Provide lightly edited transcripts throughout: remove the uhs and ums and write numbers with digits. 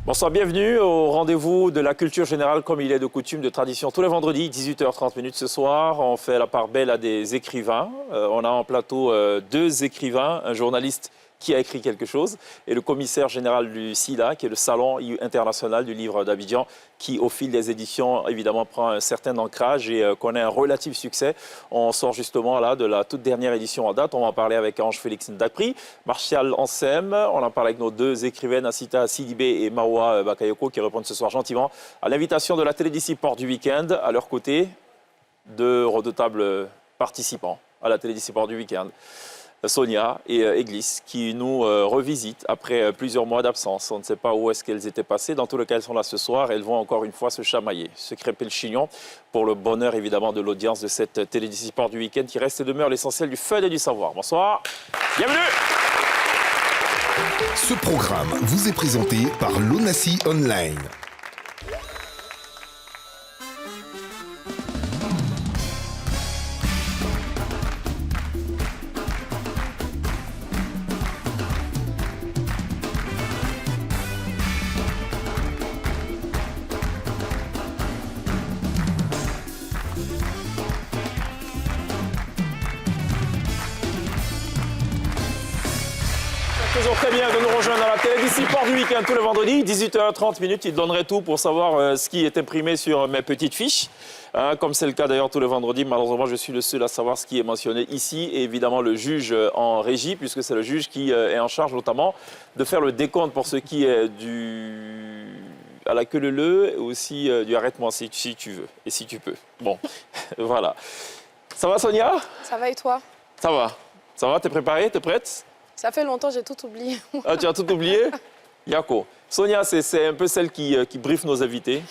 Bonsoir, bienvenue au rendez-vous de la culture générale comme il est de coutume, de tradition. Tous les vendredis, 18h30 ce soir, on fait la part belle à des écrivains. On a en plateau deux écrivains, un journaliste qui a écrit quelque chose et le commissaire général du SILA, qui est le Salon international du livre d'Abidjan, qui au fil des éditions évidemment prend un certain ancrage et connaît un relatif succès. On sort justement là de la toute dernière édition en date. On va en parler avec Ange-Félix Ndakpri, Martial Ansem. On en parle avec nos deux écrivaines, Assita Sidibé et Mawa Bakayoko, qui répondent ce soir gentiment à l'invitation de la Télédiscipline Porte du Week-end. À leur côté, deux redoutables participants à la Télédiscipline Porte du Week-end. Sonia et Église, qui nous revisitent après plusieurs mois d'absence. On ne sait pas où est-ce qu'elles étaient passées. Dans tous les cas, elles sont là ce soir. Elles vont encore une fois se chamailler, se crêper le chignon pour le bonheur évidemment de l'audience de cette Télédiscipline du week-end qui reste et demeure l'essentiel du fun et du savoir. Bonsoir, bienvenue. Ce programme vous est présenté par l'ONACI Online. Toujours très bien de nous rejoindre dans la Télédiscipline Porte du Week-end tous les vendredis, 18h30. Il donnerait tout pour savoir ce qui est imprimé sur mes petites fiches. Comme c'est le cas d'ailleurs tous les vendredis, malheureusement, je suis le seul à savoir ce qui est mentionné ici. Et évidemment, le juge en régie, puisque c'est le juge qui est en charge notamment de faire le décompte pour ce qui est à la queue leu et aussi du arrête-moi si tu veux et si tu peux. Bon, voilà. Ça va, Sonia? Ça va et toi? Ça va. Ça va, t'es préparée? T'es prête? Ça fait longtemps, j'ai tout oublié. Ah, tu as tout oublié? Yako. Sonia, c'est un peu celle qui briefe nos invités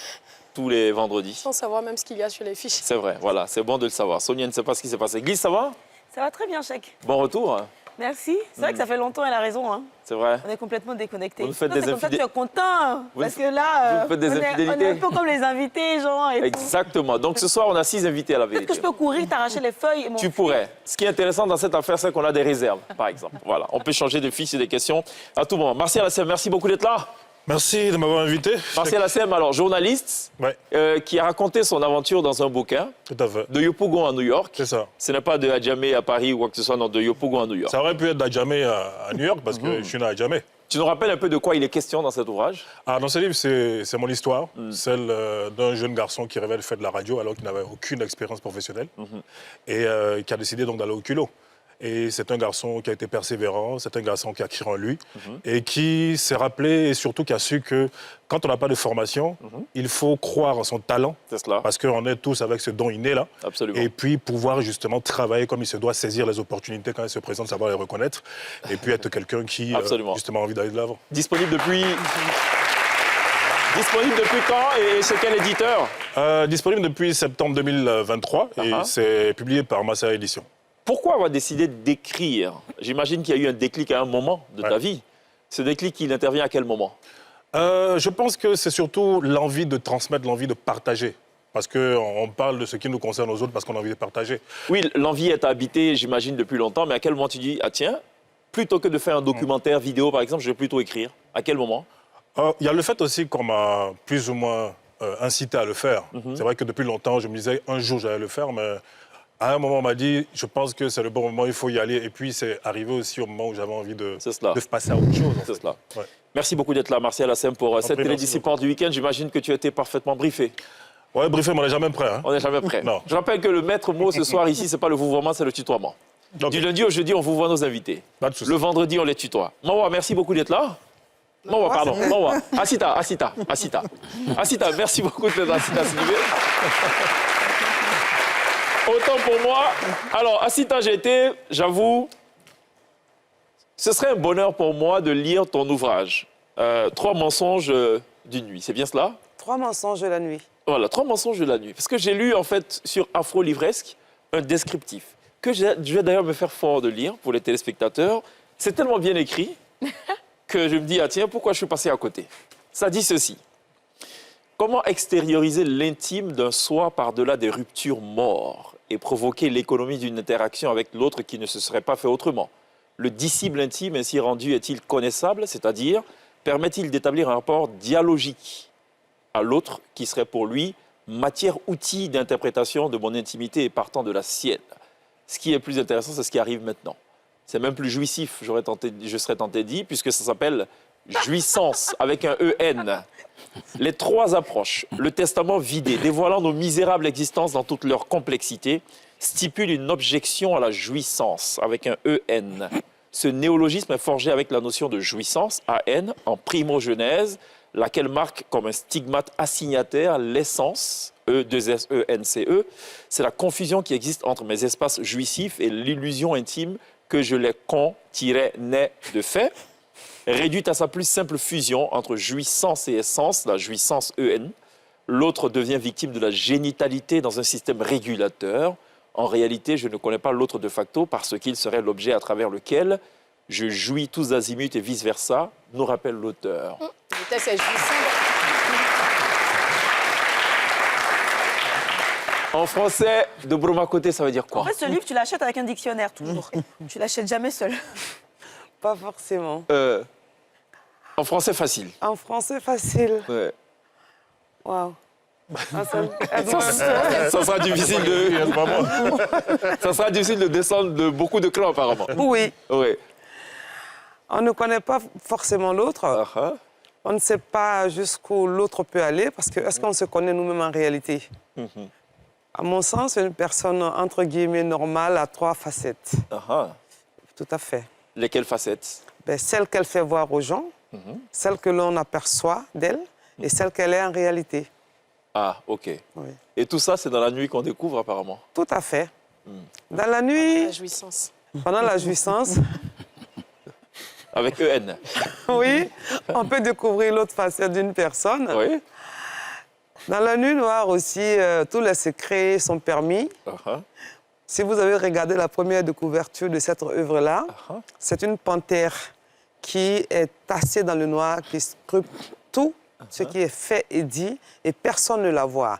tous les vendredis. Sans savoir même ce qu'il y a sur les fiches. C'est vrai, voilà, c'est bon de le savoir. Sonia ne sait pas ce qui s'est passé. Glisse, ça va? Ça va très bien, Chèque. Bon retour. Merci. C'est vrai que ça fait longtemps, elle a raison. Hein. C'est vrai. On est complètement déconnectés. Vous nous faites Non, des c'est comme ça que tu infidélités. es content. Parce que là, vous faites des on infidélités. est un peu comme les invités, genre. Et Exactement. Donc ce soir, on a 6 invités à la peut-être que vérité. je peux courir, t'arracher les feuilles. Et mon Tu fils. pourrais. Ce qui est intéressant dans cette affaire, c'est qu'on a des réserves, par exemple. Voilà. On peut changer de fiches et des questions à tout moment. Martial Assem, merci beaucoup d'être là. Merci de m'avoir invité. Martial Assem, alors journaliste, Ouais, qui a raconté son aventure dans un bouquin tout à fait. de Yopougon à New York. C'est ça. Ce n'est pas de Adjamé à Paris ou quoi que ce soit, non, de Yopougon à New York. Ça aurait pu être d'Adjamé à New York parce que je suis né à Adjamé. Tu nous rappelles un peu de quoi il est question dans cet ouvrage? Ah, dans ce livre, c'est mon histoire, celle d'un jeune garçon qui rêvait de faire de la radio alors qu'il n'avait aucune expérience professionnelle et qui a décidé donc d'aller au culot. Et c'est un garçon qui a été persévérant, c'est un garçon qui a cru en lui et qui s'est rappelé et surtout qui a su que quand on n'a pas de formation, il faut croire en son talent. C'est cela. Parce qu'on est tous avec ce don inné là. Absolument. Et puis pouvoir justement travailler comme il se doit, saisir les opportunités quand elles se présentent, savoir les reconnaître. Et puis être quelqu'un qui Absolument. justement a envie d'aller de l'avant. Disponible depuis quand et chez quel éditeur? Disponible depuis septembre 2023 et c'est publié par Massa Édition. Pourquoi avoir décidé d'écrire? J'imagine qu'il y a eu un déclic à un moment de ta vie. Ce déclic, il intervient à quel moment? Je pense que c'est surtout l'envie de transmettre, l'envie de partager. Parce qu'on parle de ce qui nous concerne aux autres parce qu'on a envie de partager. Oui, l'envie est habitée, j'imagine, depuis longtemps, mais à quel moment tu dis, ah tiens, plutôt que de faire un documentaire vidéo, par exemple, je vais plutôt écrire? À quel moment? Il y a le fait aussi qu'on m'a plus ou moins incité à le faire. C'est vrai que depuis longtemps, je me disais un jour j'allais le faire, mais à un moment on m'a dit, je pense que c'est le bon moment, il faut y aller. Et puis c'est arrivé aussi au moment où j'avais envie de passer à autre chose. C'est cela. Ouais. Merci beaucoup d'être là, Martial Assem, pour cette prie, Télédiscipline du week-end. J'imagine que tu as été parfaitement briefé. Ouais, briefé, mais on n'est jamais prêt. Hein. On n'est jamais prêt. Non. Je rappelle que le maître mot ce soir ici, c'est pas le vouvoiement, c'est le tutoiement. Ok. Du lundi au jeudi, on vouvoie nos invités. Pas de souci. Le vendredi, on les tutoie. Mawa, merci beaucoup d'être là. Mawa, pardon. Mawa. Assita, merci beaucoup d'être là, Assita Sidibé. Autant pour moi. Alors, Assita, j'avoue, ce serait un bonheur pour moi de lire ton ouvrage. 3 mensonges d'une nuit. C'est bien cela? 3 mensonges de la nuit. Voilà, 3 mensonges de la nuit. Parce que j'ai lu, en fait, sur Afro Livresque, un descriptif que je vais d'ailleurs me faire fort de lire pour les téléspectateurs. C'est tellement bien écrit que je me dis, ah tiens, pourquoi je suis passé à côté? Ça dit ceci. Comment extérioriser l'intime d'un soi par-delà des ruptures mortes et provoquer l'économie d'une interaction avec l'autre qui ne se serait pas fait autrement? Le disciple intime ainsi rendu est-il connaissable, c'est-à-dire permet-il d'établir un rapport dialogique à l'autre qui serait pour lui matière-outil d'interprétation de mon intimité et partant de la sienne. Ce qui est plus intéressant, c'est ce qui arrive maintenant. C'est même plus jouissif, je serais tenté de dire, puisque ça s'appelle jouissance, avec un EN. Les trois approches, le testament vidé, dévoilant nos misérables existences dans toute leur complexité, stipule une objection à la jouissance, avec un EN. Ce néologisme est forgé avec la notion de jouissance, AN, en primogenèse, laquelle marque comme un stigmate assignataire l'essence, E2SENCE. C'est la confusion qui existe entre mes espaces jouissifs et l'illusion intime que je les con-nais de fait, réduite à sa plus simple fusion entre jouissance et essence, la jouissance EN. L'autre devient victime de la génitalité dans un système régulateur. En réalité, je ne connais pas l'autre de facto parce qu'il serait l'objet à travers lequel je jouis tous azimuts et vice-versa, nous rappelle l'auteur. Peut-être c'est jouissant. En français, de Broma Côté, ça veut dire quoi? En fait, ce livre, tu l'achètes avec un dictionnaire, toujours. Tu l'achètes jamais seul. Pas forcément. En français facile. En français facile. Ouais. Waouh. Ça sera difficile de descendre de beaucoup de clans, apparemment. Oui. Oui. On ne connaît pas forcément l'autre. On ne sait pas jusqu'où l'autre peut aller parce que est-ce qu'on se connaît nous-mêmes en réalité? À mon sens, une personne, entre guillemets, normale a trois facettes. Tout à fait. Lesquelles facettes? Celle qu'elle fait voir aux gens, celle que l'on aperçoit d'elle et celle qu'elle est en réalité. Ah, OK. Oui. Et tout ça, c'est dans la nuit qu'on découvre, apparemment. Tout à fait. Dans la nuit, La jouissance. pendant la jouissance, Avec EN. oui, on peut découvrir l'autre facette d'une personne. Oui. Dans la nuit noire aussi, tous les secrets sont permis. Si vous avez regardé la première de couverture de cette œuvre-là, c'est une panthère qui est tassée dans le noir, qui scrute tout ce qui est fait et dit, et personne ne la voit.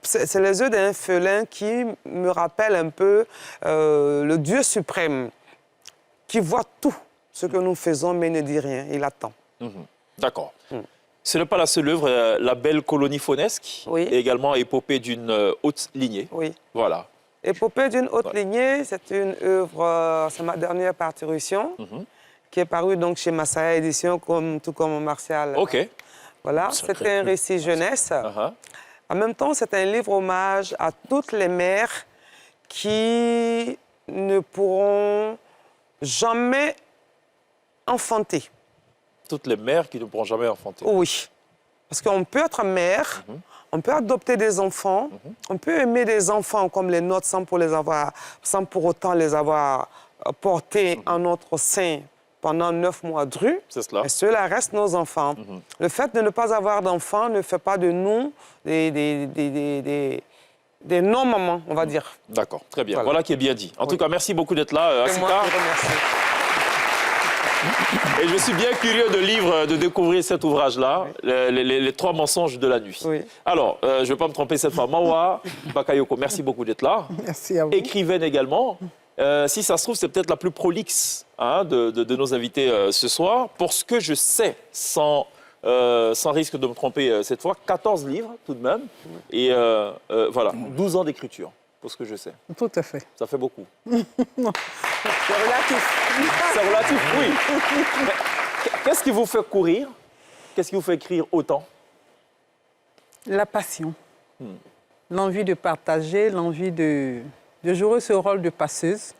C'est les yeux d'un félin qui me rappelle un peu le Dieu suprême, qui voit tout ce que nous faisons, mais ne dit rien, il attend. D'accord. Ce n'est pas la seule œuvre, La Belle Colonie Faunesque, Oui. et également épopée d'une haute lignée. Oui. Voilà. Épopée d'une haute lignée, c'est une œuvre, c'est ma dernière parution, qui est parue donc chez Masaya Édition, tout comme Martial. OK. Voilà, c'est un récit jeunesse. En même temps, c'est un livre hommage à toutes les mères qui ne pourront jamais enfanter. Toutes les mères qui ne pourront jamais enfanter. Oui, parce qu'on peut être mère, on peut adopter des enfants, on peut aimer des enfants comme les nôtres sans pour autant les avoir portés en notre sein pendant 9 mois drus. C'est cela. Et ceux-là restent nos enfants. Le fait de ne pas avoir d'enfants ne fait pas de nous des non-mamans, on va dire. D'accord, très bien. Voilà qui est bien dit. En tout cas, merci beaucoup d'être là, Et moi, Asika. je remercie. Et je suis bien curieux de découvrir cet ouvrage-là, les 3 mensonges de la nuit. Oui. Alors, je ne vais pas me tromper cette fois. Mawa Bakayoko, merci beaucoup d'être là. Merci à vous. Écrivaine également. Si ça se trouve, c'est peut-être la plus prolixe de nos invités ce soir. Pour ce que je sais, sans risque de me tromper cette fois, 14 livres tout de même. Et voilà, 12 ans d'écriture, pour ce que je sais. Tout à fait. Ça fait beaucoup. C'est relatif. C'est relatif, oui. Mais qu'est-ce qui vous fait courir? Qu'est-ce qui vous fait écrire autant? La passion, l'envie de partager, l'envie de jouer ce rôle de passeuse.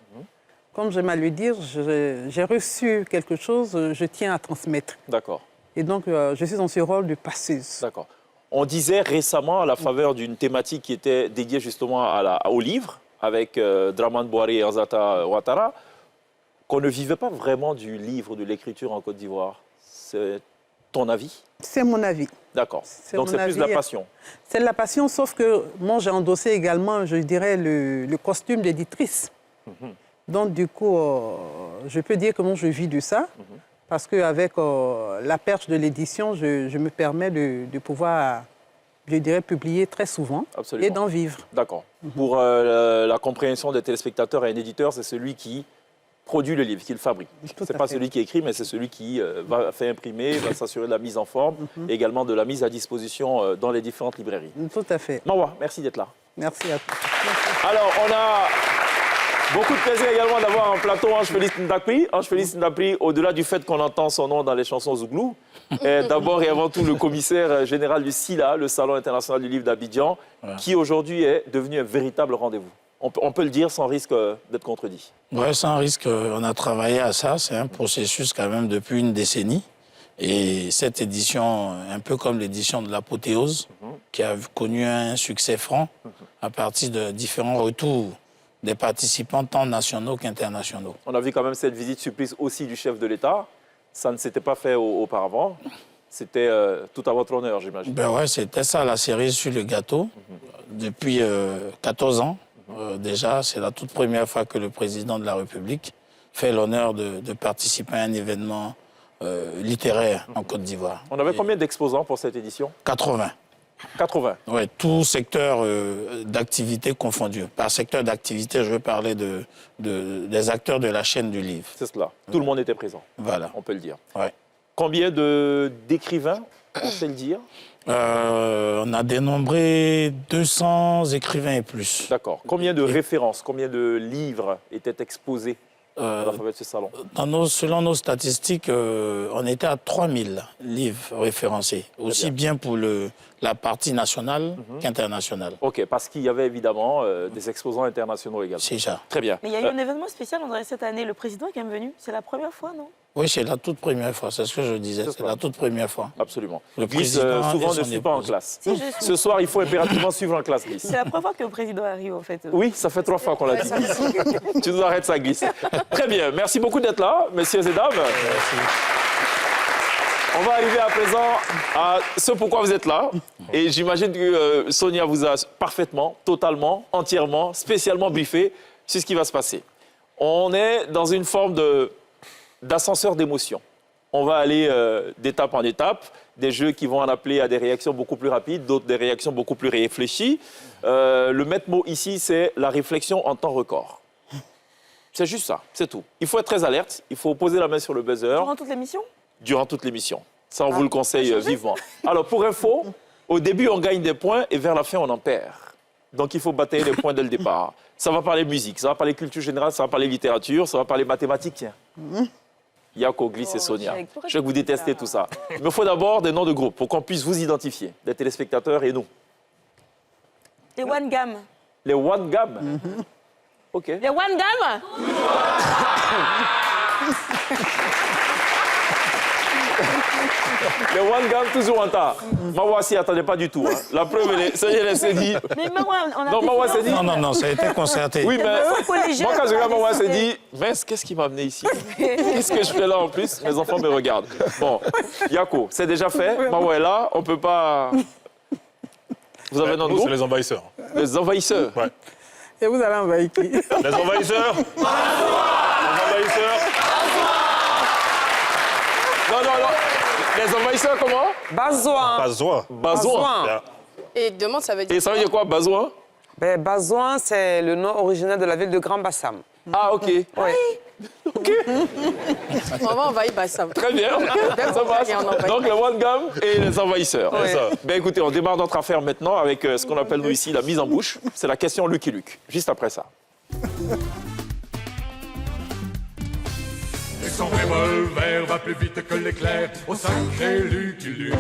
Comme j'aime à le dire, j'ai reçu quelque chose, je tiens à transmettre. D'accord. Et donc, je suis dans ce rôle de passeuse. D'accord. On disait récemment, à la faveur d'une thématique qui était dédiée justement au livre, avec Dramane Boiré et Anzata Ouattara, qu'on ne vivait pas vraiment du livre, de l'écriture en Côte d'Ivoire. C'est ton avis? C'est mon avis. D'accord. C'est Donc mon c'est plus de la avis. passion. C'est de la passion, sauf que moi, j'ai endossé également, je dirais, le costume d'éditrice. Donc, du coup, je peux dire comment je vis de ça, parce qu'avec la perche de l'édition, je me permets de pouvoir, je dirais, publier très souvent. Absolument. Et d'en vivre. D'accord. Pour la compréhension des téléspectateurs, un éditeur, c'est celui qui produit le livre, qui le fabrique. Ce n'est pas celui qui écrit, mais c'est celui qui va faire imprimer, va s'assurer de la mise en forme, et également de la mise à disposition dans les différentes librairies. Tout à fait. Marwa, merci d'être là. Merci à toi. Alors, on a beaucoup de plaisir également d'avoir en plateau Ange Félix Ndakpri. Ange Félix Ndakpri, au-delà du fait qu'on entend son nom dans les chansons Zouglou, est d'abord et avant tout le commissaire général du SILA, le Salon international du livre d'Abidjan, qui aujourd'hui est devenu un véritable rendez-vous. On peut le dire sans risque d'être contredit. Oui, sans risque. On a travaillé à ça. C'est un processus quand même depuis une décennie. Et cette édition, un peu comme l'édition de l'Apothéose, qui a connu un succès franc à partir de différents retours des participants tant nationaux qu'internationaux. On a vu quand même cette visite surprise aussi du chef de l'État. Ça ne s'était pas fait auparavant. C'était tout à votre honneur, j'imagine. Ben ouais, c'était ça la cerise sur le gâteau. Depuis 14 ans, déjà, c'est la toute première fois que le président de la République fait l'honneur de participer à un événement littéraire en Côte d'Ivoire. On avait combien d'exposants pour cette édition? 80. 80. Oui, tout secteur d'activité confondu. Par secteur d'activité, je veux parler des acteurs de la chaîne du livre. C'est cela. Tout le monde était présent. Voilà. On peut le dire. Ouais. Combien d'écrivains, on sait le dire? On a dénombré 200 écrivains et plus. D'accord. Combien de références, combien de livres étaient exposés à la faveur de ce salon? Selon nos statistiques, on était à 3000 livres référencés, aussi bien pour la partie nationale qu'internationale. OK, parce qu'il y avait évidemment des exposants internationaux également. C'est ça. Très bien. Mais il y a eu un événement spécial, on dirait, cette année. Le président est quand même venu. C'est la première fois, non? Oui, c'est la toute première fois, c'est ce que je disais, c'est la toute première fois. Absolument. Le Glisse président souvent et ne son suit pas en épouse. classe. Si, je suis. Ce soir, il faut impérativement suivre en classe, Glisse. C'est la première fois que le président arrive, en fait. Oui, ça fait 3 fois qu'on l'a dit. Tu nous arrêtes ça, Glisse. Très bien. Merci beaucoup d'être là, messieurs et dames. On va arriver à présent à ce pourquoi vous êtes là. Et j'imagine que Sonia vous a parfaitement, totalement, entièrement, spécialement briefé sur ce qui va se passer. On est dans une forme d'ascenseur d'émotions. On va aller d'étape en étape, des jeux qui vont en appeler à des réactions beaucoup plus rapides, d'autres des réactions beaucoup plus réfléchies. Le maître mot ici, c'est la réflexion en temps record. C'est juste ça, c'est tout. Il faut être très alerte, il faut poser la main sur le buzzer. Durant toute l'émission? Durant toute l'émission. Ça, on vous le conseille vivement. Alors, pour info, au début, on gagne des points et vers la fin, on en perd. Donc, il faut batailler les points dès le départ. Ça va parler musique, ça va parler culture générale, ça va parler littérature, ça va parler mathématiques. Tiens. Yako, Glisse et Sonia. Je sais que vous détestez tout ça. Il me faut d'abord des noms de groupe pour qu'on puisse vous identifier, les téléspectateurs et nous. Les One Gam. Les One Gam. OK. Les One Gam. Les One Gam, toujours en tas. Marwa s'y attendait pas du tout. Hein. La preuve, elle s'est dit... Mais Marwa, on a... Non, Marwa s'est dit... Non, ça a été concerté. Oui, mais collégiens, moi, quand je regarde on a Marwa, s'est décidé. dit, mince, qu'est-ce qui m'a amené ici? Qu'est-ce que je fais là en plus? Mes enfants me regardent. Bon, Yako, c'est déjà fait. Marwa est là, on peut pas... Vous avez un nom de Nous, groupe? c'est les envahisseurs. Les envahisseurs. Ouais. Et vous allez envahir qui? Les envahisseurs. Les envahisseurs. Non. Les envahisseurs, comment? Bazoin. Bazois. Bazoin. Bien. Et demande, ça veut dire Et ça veut dire quoi, Bazoin? Ben, Bazoin, c'est le nom originel de la ville de Grand Bassam. Ah, OK. Oui. OK. On va envahir Bassam. Très bien. Ça passe. Et on envahit. Donc, les One Gam et les envahisseurs. Oui. Ça. Ben écoutez, on démarre notre affaire maintenant avec ce qu'on appelle nous ici la mise en bouche. C'est la question Lucky Luke, juste après ça. Et son revolver va plus vite que l'éclair au sacré Lucky Luke.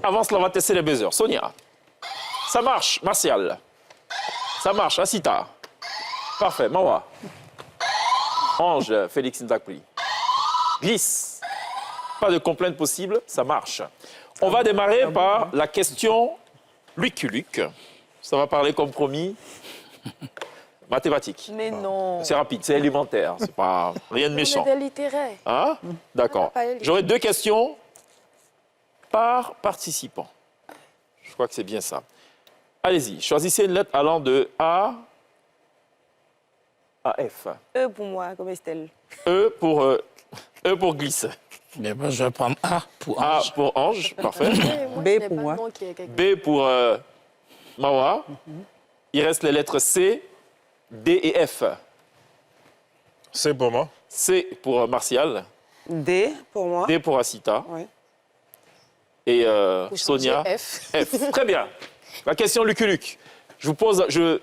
Avant cela, on va tester les buzzers. Sonia, ça marche. Martial, ça marche. Asita, parfait. Marwa, Ange, Félix Ndakpri, Glisse, pas de complainte possible, ça marche. On va démarrer par la question Lucky Luke. Ça va parler comme promis. Mathématiques. Mais non. C'est rapide, c'est élémentaire, c'est pas rien de méchant. On est des littéraires. Hein? D'accord. pas les- J'aurai 2 questions par participant. Je crois que c'est bien ça. Allez-y, choisissez une lettre allant de A à F. E pour moi, comme Estelle. E pour Glisse. Mais moi, je vais prendre A pour A Ange. pour Ange, parfait. Moi, B je n'ai pour pas moi. de nom qui est quelque- B pour Marwa. Il reste les lettres C, D et F. C'est pour moi. C pour Martial. D pour moi. D pour Asita. Oui. Et Faut Sonia. changer F. F. Très bien. La question Lucky Luke. Je vous pose, je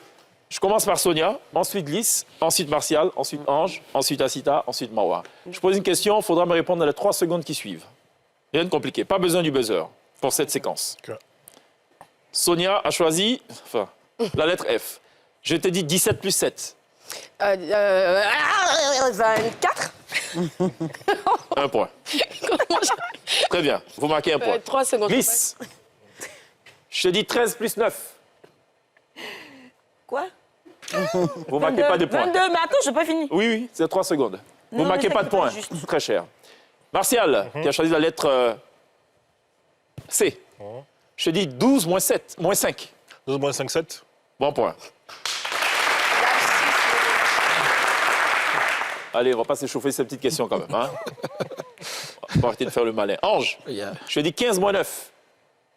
commence par Sonia, ensuite Lys, ensuite Martial, ensuite Ange, ensuite Asita, ensuite Mawa. Je pose une question, il faudra me répondre dans les 3 secondes qui suivent. Rien de compliqué, pas besoin du buzzer pour cette séquence. Ok. Sonia a choisi la lettre F. Je t'ai dit 17 plus 7. 24. 1 point. Très bien, vous marquez 1 point. 3 secondes. Lys, je te dis 13 plus 9. Quoi? Vous ne marquez pas de points. 22, mais attends, je n'ai pas fini. Oui, oui, c'est 3 secondes. Vous Non, ne marquez mais pas ça, de c'est pas points. juste. Très cher. Martial, qui a choisi la lettre C. Je te dis 12 moins 7, moins 5. 12 moins 5, 7. Bon point. Allez, on va pas s'échauffer ces petites questions quand même. Hein? On va arrêter de faire le malin. Ange, je te dis 15 moins 9.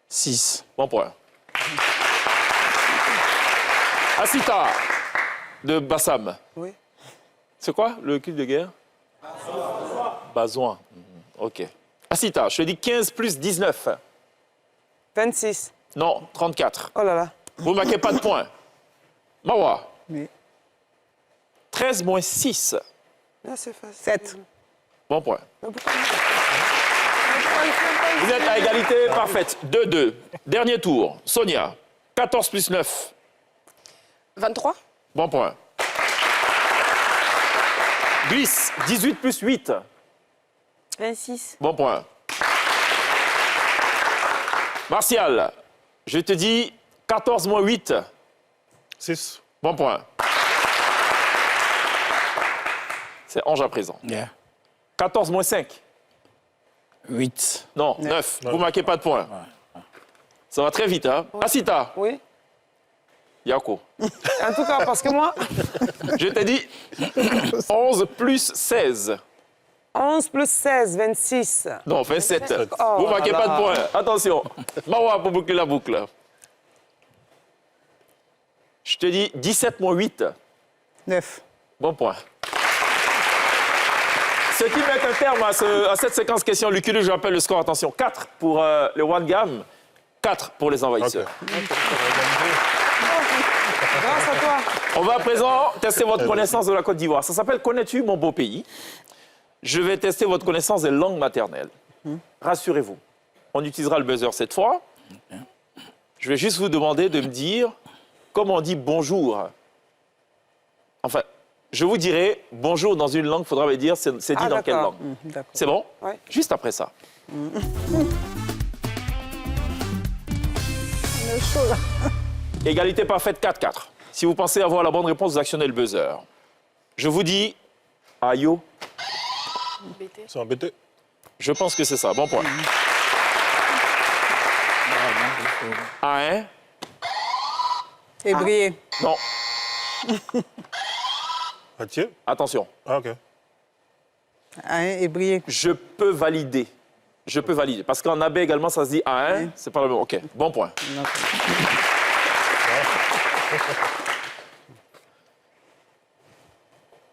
6. Bon point. Asita, de Bassam. Oui. C'est quoi le cul de guerre? Bazoin. OK. Asita, je te dis 15 plus 19. 26. Non, 34. Oh là là. Vous ne marquez pas de points. Mawa. Oui. 13 moins 6. Là, c'est facile. 7. Bon point. Mais pourquoi- Vous êtes à égalité parfaite. 2-2. Dernier tour. Sonia. 14 plus 9. 23. Bon point. Glisse. 18 plus 8. 26. Bon point. Martial. Je te dis 14 moins 8. 6. Bon point. C'est Ange à présent. Yeah. 14 moins 5. 8. Non, 9. Vous ne marquez pas de points. Ça va très vite, hein? Asita. Oui. Yako. En tout cas, parce que moi, Je t'ai dit 11 plus 16. 11 plus 16, 26. Non, 27. Oh Vous ne marquez là pas là. de points. Attention. Mawa pour boucler la boucle. Je te dis 17 moins 8. 9. Bon point. Ce qui met un terme à cette séquence question Lucky Luke, je rappelle le score. Attention, 4 pour le One Gam, 4 pour les envahisseurs. Grâce à toi. On va à présent tester votre connaissance de la Côte d'Ivoire. Ça s'appelle Connais-tu mon beau pays? Je vais tester votre connaissance des langues maternelles. Rassurez-vous, on utilisera le buzzer cette fois. Je vais juste vous demander de me dire comment on dit bonjour. Enfin, je vous dirai bonjour dans une langue, il faudra me dire c'est dit Ah, dans quelle d'accord. langue. D'accord. C'est bon? Ouais. Juste après ça. Égalité parfaite 4-4. Si vous pensez avoir la bonne réponse, vous actionnez le buzzer. Je vous dis ayo. C'est embêté. Je pense que c'est ça. Bon point. A1. Et briller. Non. Mathieu. Attention. Ah, ok. Et briller. Je peux valider. Je peux valider. Parce qu'en AB également, ça se dit A1. C'est pas le même. OK. Bon point.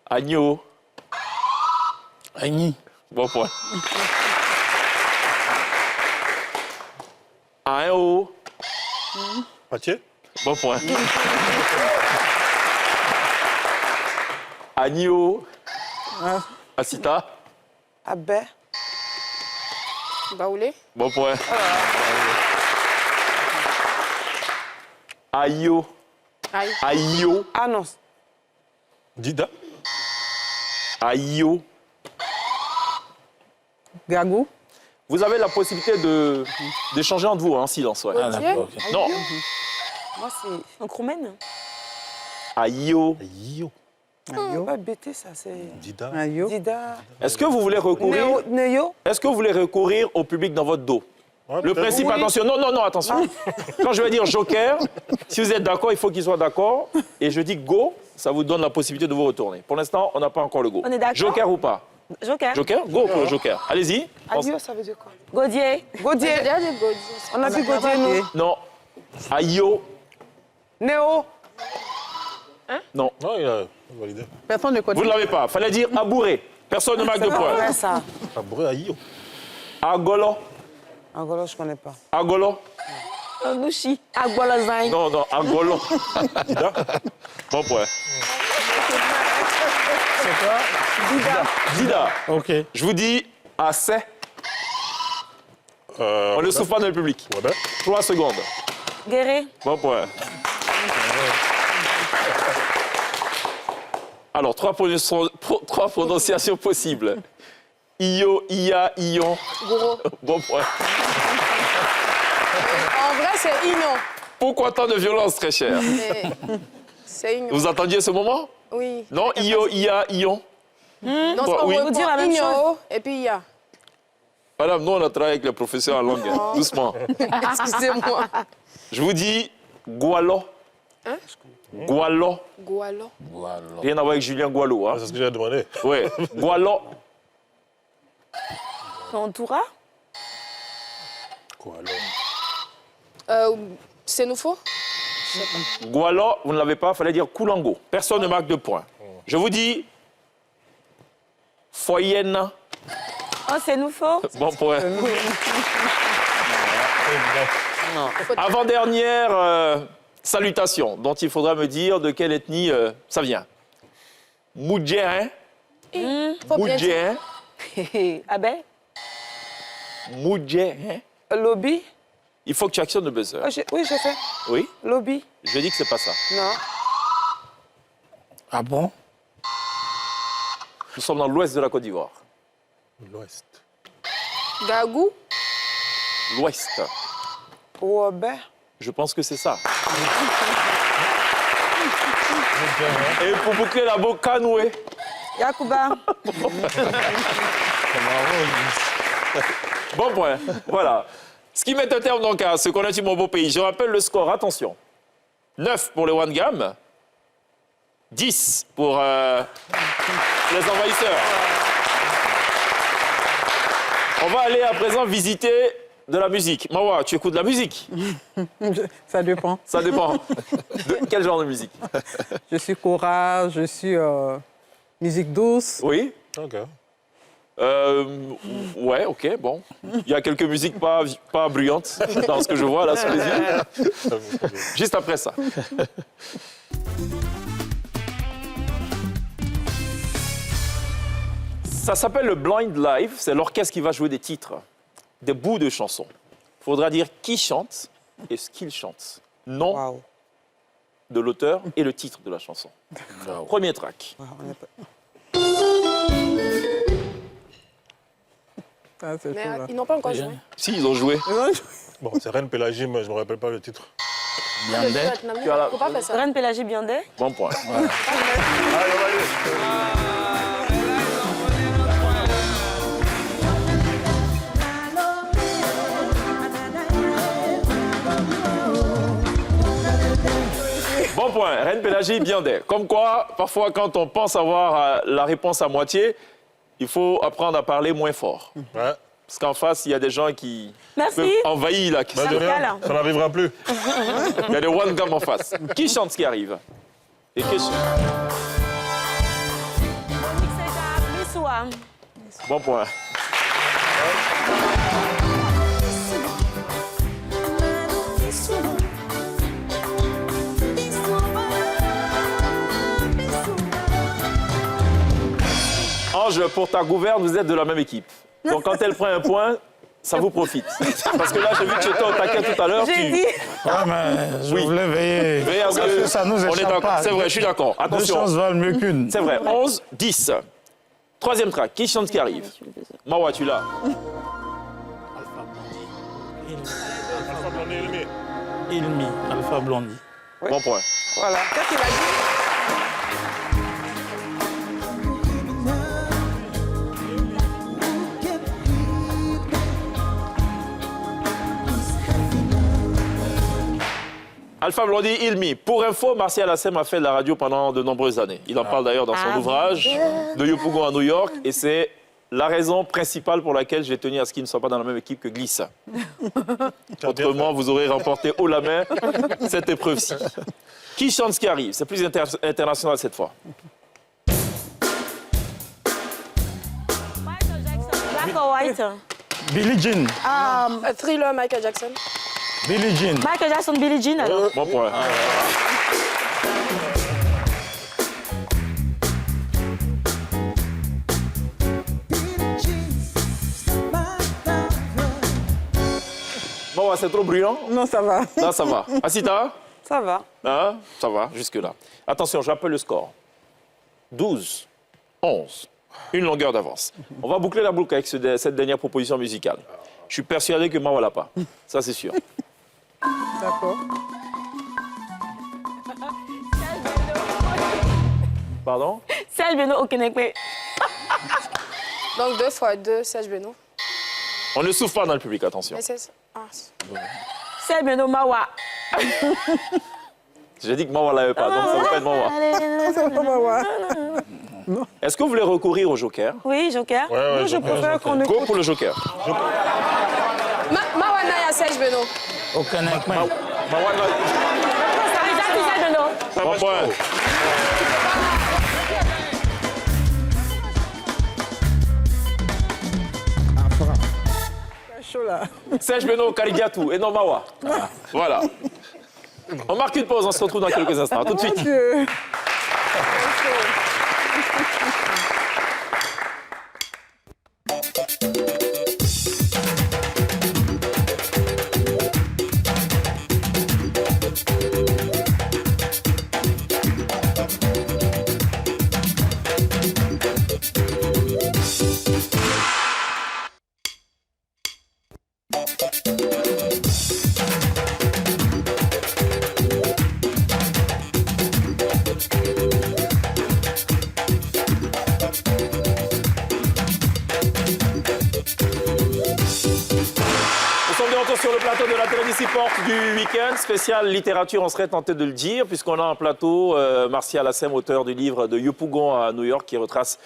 Agneau. Agni. Bon point. A1O. Mathieu. Bon point. Agneau. Asita. Abé. Baoulé. Bon point. Ayo. Aïe. Ayo. Ah non. Dida. Ayo. Gagou. Vous avez la possibilité d'échanger entre vous en silence. Ouais. Ah, d'accord. ok. Non. Moi, c'est. En Kroumen. Ayo. Yo. C'est pas bêté, ça. C'est. Dida. Ayo. Dida. Est-ce que vous voulez recourir Néo. Est-ce que vous voulez recourir au public dans votre dos? Ouais, Le peut-être. principe, Oui. attention, non, attention. Quand je vais dire joker, si vous êtes d'accord, il faut qu'il soit d'accord. Et je dis go, ça vous donne la possibilité de vous retourner. Pour l'instant, on n'a pas encore le go. On est d'accord? Joker ou pas? Joker. Joker? Go pour le joker. Allez-y. Adio, ça veut dire quoi? Godier. Godier. On a vu Godier, nous. Non. Ayo. Néo. Non. Non, il a validé. Personne ne connaît. Vous ne l'avez pas. Fallait dire abouré. Personne ne marque de point. Ouais, ça. Abreu Aïo. Agolo. Angolo, je ne connais pas. Agolo. Nushi. Agbolazai. Non, non, agolo. Bon point. C'est quoi? Dida. Ok. Je vous dis assez. On ne souffle pas dans le public. Ouais, ben. 3 secondes. Guéré. Bon point. Alors, 3 prononciations possibles. Io, Ia, Ion. Goro. Bon point. En vrai, c'est Ino. Pourquoi tant de violence, très cher? Mais c'est Ino. Vous attendiez ce moment? Oui. Non, Io, Ia, Ion. Non, Bon, c'est oui. on dire la même chose. Et puis Ia. Madame, nous, on a travaillé avec les professeurs en langue. Doucement. Excusez-moi. Je vous dis Gualo. Hein? Gualo. Gualo. Rien à voir avec Julien Gualo. Hein? C'est ce que j'ai demandé. Oui. Gualo. Entoura. Quoi alors? C'est nouveau. Gualo, vous ne l'avez pas, il fallait dire Koulango. Personne ne marque de points. Je vous dis Foyena. Oh, c'est nouveau. Bon point. Avant-dernière salutation, dont il faudra me dire de quelle ethnie ça vient. Moudjéen. Faut bien dire. Moudjéen. Ah ben. Moudjéen. Lobby. Il faut que tu actionnes le buzzer. Oh, oui, j'ai fait. Oui? Lobby. Je dis que c'est pas ça. Non. Ah bon? Nous sommes dans l'ouest de la Côte d'Ivoire. L'Ouest. Gagou. L'ouest. Robert. Je pense que c'est ça. Et pour boucler la boucle, Kanoué. Yakuba. Bon point. Voilà. Ce qui met un terme donc à ce qu'on a dit mon beau pays. Je rappelle le score. Attention. 9 pour les One Gam. 10 pour les envahisseurs. On va aller à présent visiter de la musique. Mawa, tu écoutes de la musique? Ça dépend. Ça dépend. De quel genre de musique? Je suis chorale, je suis musique douce. Oui? Ok. Ouais, ok, bon. Il y a quelques musiques pas bruyantes dans ce que je vois là sous les yeux. Juste après ça. Ça s'appelle le Blind Live. C'est l'orchestre qui va jouer des titres, des bouts de chansons. Il faudra dire qui chante et ce qu'il chante. Nom Waouh. de l'auteur et le titre de la chanson. Premier track. Wow, on est pas- Ah, c'est Mais chaud, là. ils n'ont pas encore joué. Si, ils ont joué. Bon, c'est Reine Pélagie, mais je ne me rappelle pas le titre. Biandé. Tu as la- Faut pas faire ça. Reine Pélagie Biandé. Bon point. Bon point, Reine Pélagie Biandé. Comme quoi, parfois, quand on pense avoir la réponse à moitié, il faut apprendre à parler moins fort. Ouais. Parce qu'en face, il y a des gens qui Merci. peuvent envahir la question. Bah, de rien, Pascal. ça n'arrivera plus. Il y a des one gum en face. Qui chante ce qui arrive? Et question. Missoua. Bon point. Ange, pour ta gouverne, vous êtes de la même équipe. Donc quand elle prend un point, ça vous profite. Parce que là, j'ai vu que tu étais au taquet tout à l'heure. J'ai dit. Ah, mais je Oui. voulais veiller. Veillez à ce Parce que- que ça nous on est échappe d'accord. pas. C'est vrai, je suis d'accord. Deux Attention. chances valent mieux qu'une. C'est vrai. 11, 10. Troisième track. Qui chante ce qui arrive? Mawa, tu l'as. Alpha Blondy, Elmi. Ilmi, Alpha Blondy. Bon point. Voilà. Qu'est-ce qu'il a dit? Alpha Blondy, Ilmi. Pour info, Martial Assem a fait de la radio pendant de nombreuses années. Il en parle d'ailleurs dans son ouvrage de Yopougon à New York. Et c'est la raison principale pour laquelle j'ai tenu à ce qu'il ne soit pas dans la même équipe que Glisse. Autrement, vous aurez remporté haut la main cette épreuve-ci. Qui chante ce qui arrive? C'est plus international cette fois. Black or white? Billie Jean. Thriller, Michael Jackson. Billie Jean. Michael Jackson, Billie Jean, alors. Bon point. Bon, c'est trop bruyant. Non, ça va. Là, ça va. Asita? Ça va. Hein? Ça va, jusque-là. Attention, j'appelle le score. 12, 11, une longueur d'avance. On va boucler la boucle avec cette dernière proposition musicale. Je suis persuadé que Mawa l'a pas. Ça, c'est sûr. D'accord. Pardon? Serge Beno, au Québec. Donc 2 fois 2, Serge Beno. On ne souffle pas dans le public, attention. Mais c'est ça. Ah. Serge Beno, Mawa. J'ai dit que Mawa l'avait pas, donc ça ne peut pas être Mawa. Est-ce que vous voulez recourir au joker? Oui, Joker. Moi, je préfère qu'on écoute. Go pour le joker. Mawa Naya, Serge Beno. Aucun Ekmen. Mawa l'a- Serge Beno. Bon point. Chaud là. Serge Beno, Karigatou et non Mawa. Voilà. On marque une pause, on se retrouve dans quelques instants. À tout de suite. Dieu. Sur le plateau de la télévision Porte du week-end, spécial littérature, on serait tenté de le dire, puisqu'on a en plateau Martial Hassem, auteur du livre de Yopougon à New York, qui retrace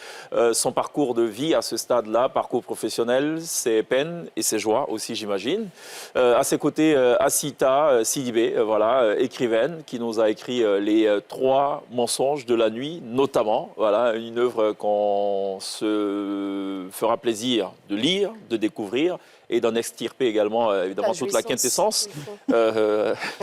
son parcours de vie à ce stade-là, parcours professionnel, ses peines et ses joies aussi, j'imagine. À ses côtés, Asita Sidibé, voilà, écrivaine, qui nous a écrit les 3 mensonges de la nuit, notamment, voilà, une œuvre qu'on se fera plaisir de lire, de découvrir, et d'en extirper également, évidemment, toute la quintessence.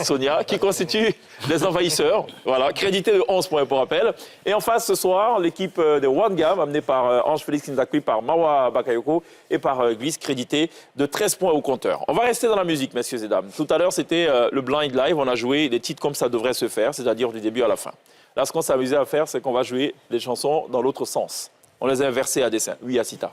Sonia, qui constitue les envahisseurs. Voilà, crédité de 11 points pour rappel. Et en face, ce soir, l'équipe de One Gam, amenée par Ange Félix Nzakwi, par Mawa Bakayoko et par Glisse, crédité de 13 points au compteur. On va rester dans la musique, messieurs et dames. Tout à l'heure, c'était le Blind Live. On a joué des titres comme ça devrait se faire, c'est-à-dire du début à la fin. Là, ce qu'on s'est amusé à faire, c'est qu'on va jouer des chansons dans l'autre sens. On les a inversées à dessein. Oui, Asita.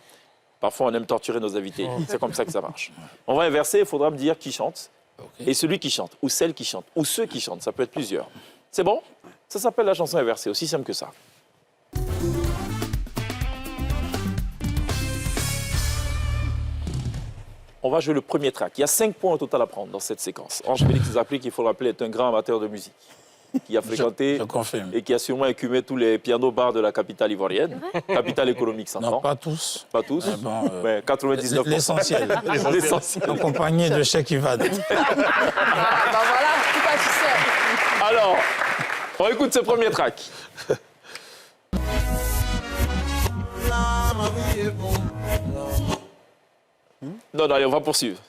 Parfois, on aime torturer nos invités. C'est comme ça que ça marche. On va inverser, il faudra me dire qui chante. Okay. Et celui qui chante, ou celle qui chante, ou ceux qui chantent. Ça peut être plusieurs. C'est bon? Ça s'appelle la chanson inversée, aussi simple que ça. On va jouer le premier track. Il y a 5 points au total à prendre dans cette séquence. Ange Félix Nzakwi, qu'il faut rappeler, est un grand amateur de musique, qui a fréquenté et qui a sûrement écumé tous les pianos-bars de la capitale ivoirienne, capitale économique, s'entend. Non, pas tous. Pas tous, bon, mais 99%. L'essentiel. L'essentiel. Accompagné de Cheikh Ivad. Ben voilà, pourquoi tu sais. Alors, on écoute ce premier track. Non, allez, on va poursuivre.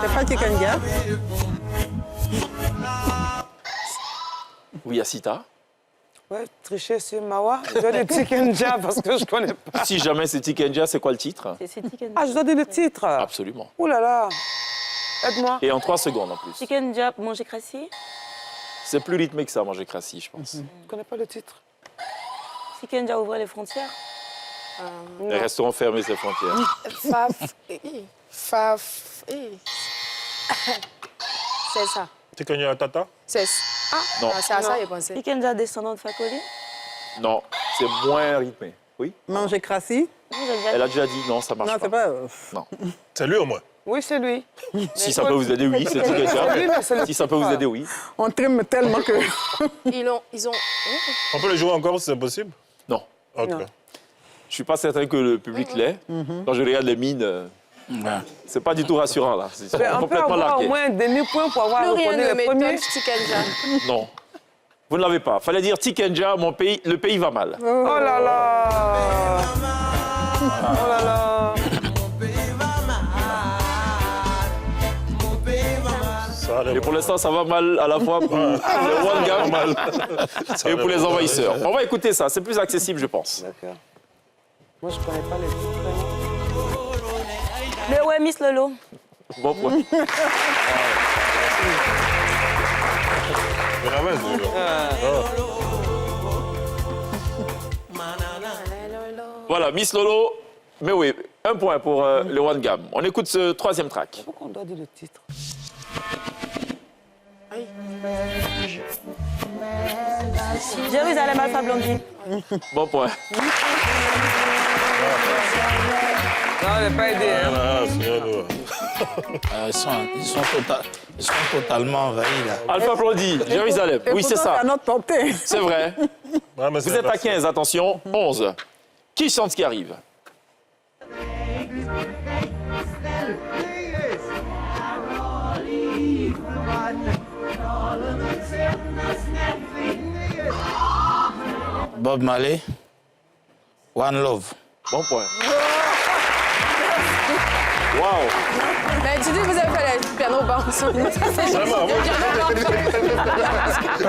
C'est pas Tikanga? Oui, Asita. Ouais, tricher sur Mawa. Je dois dire Tikanga parce que je ne connais pas. Si jamais c'est Tikanga, c'est quoi le titre? C'est Tikanga. Ah, je dois dire le titre. Absolument. Ouh là là. Aide-moi. Et en 3 secondes en plus. Tikanga, manger crassi. C'est plus rythmé que ça, manger crassi, je pense. Je ne connais pas le titre. Tikanga, ouvrir les frontières. Les restaurants fermés, c'est frontières. C'est ça. Tikanga Tata? C'est Non. c'est à ça, j'ai pensé. Tikanga, descendant de Fakoli. Non, c'est moins rythmé. Oui? Manger crassi? Elle a déjà dit non, ça marche Non, pas. c'est pas... Non. C'est lui au moins. Oui, c'est lui. Si ça peut vous aider, oui, c'est C'est lui, mais Tikenja. c'est le Si ça peut vous aider, oui. On trime tellement que... Ils ont... On peut le jouer encore si c'est possible? Non. Ok. Non. Je suis pas certain que le public l'ait. Quand je regarde les mines, Ouais. c'est pas du tout rassurant, là. Ils sont Mais on peut complètement avoir au largués. moins un demi-point pour avoir Plus rien reconnu ne les premiers. m'étonne, Tikenja. Non. Vous ne l'avez pas. Fallait dire Tikenja, mon pays, le pays va mal. Oh là là. Oh là là. Ça allait Et pour l'instant, ça va mal à la fois pour le One Gam et pour les envahisseurs. On va écouter ça, c'est plus accessible, je pense. D'accord. Moi, je connais pas les titres. Mais ouais, Miss Lolo. Bon point. Voilà, Miss Lolo. Mais oui, un point pour le One Gam. On écoute ce troisième track. Pourquoi on doit dire le titre? Jérusalem Alpha Blondie. Bon point. Non, on n'est pas aidé. Hein. Ah, c'est lourd. Ils sont totalement envahis, là. Alpha Blondie, Jérusalem. Et Oui, c'est pourtant, ça. à notre portée. C'est vrai. Ouais, mais Vous c'est êtes à facile. 15, attention. 11. Qui chante ce qui arrive? Bob Marley, One Love. Bon point. Waouh! Mais tu dis que vous avez fait le piano bounce. Vraiment,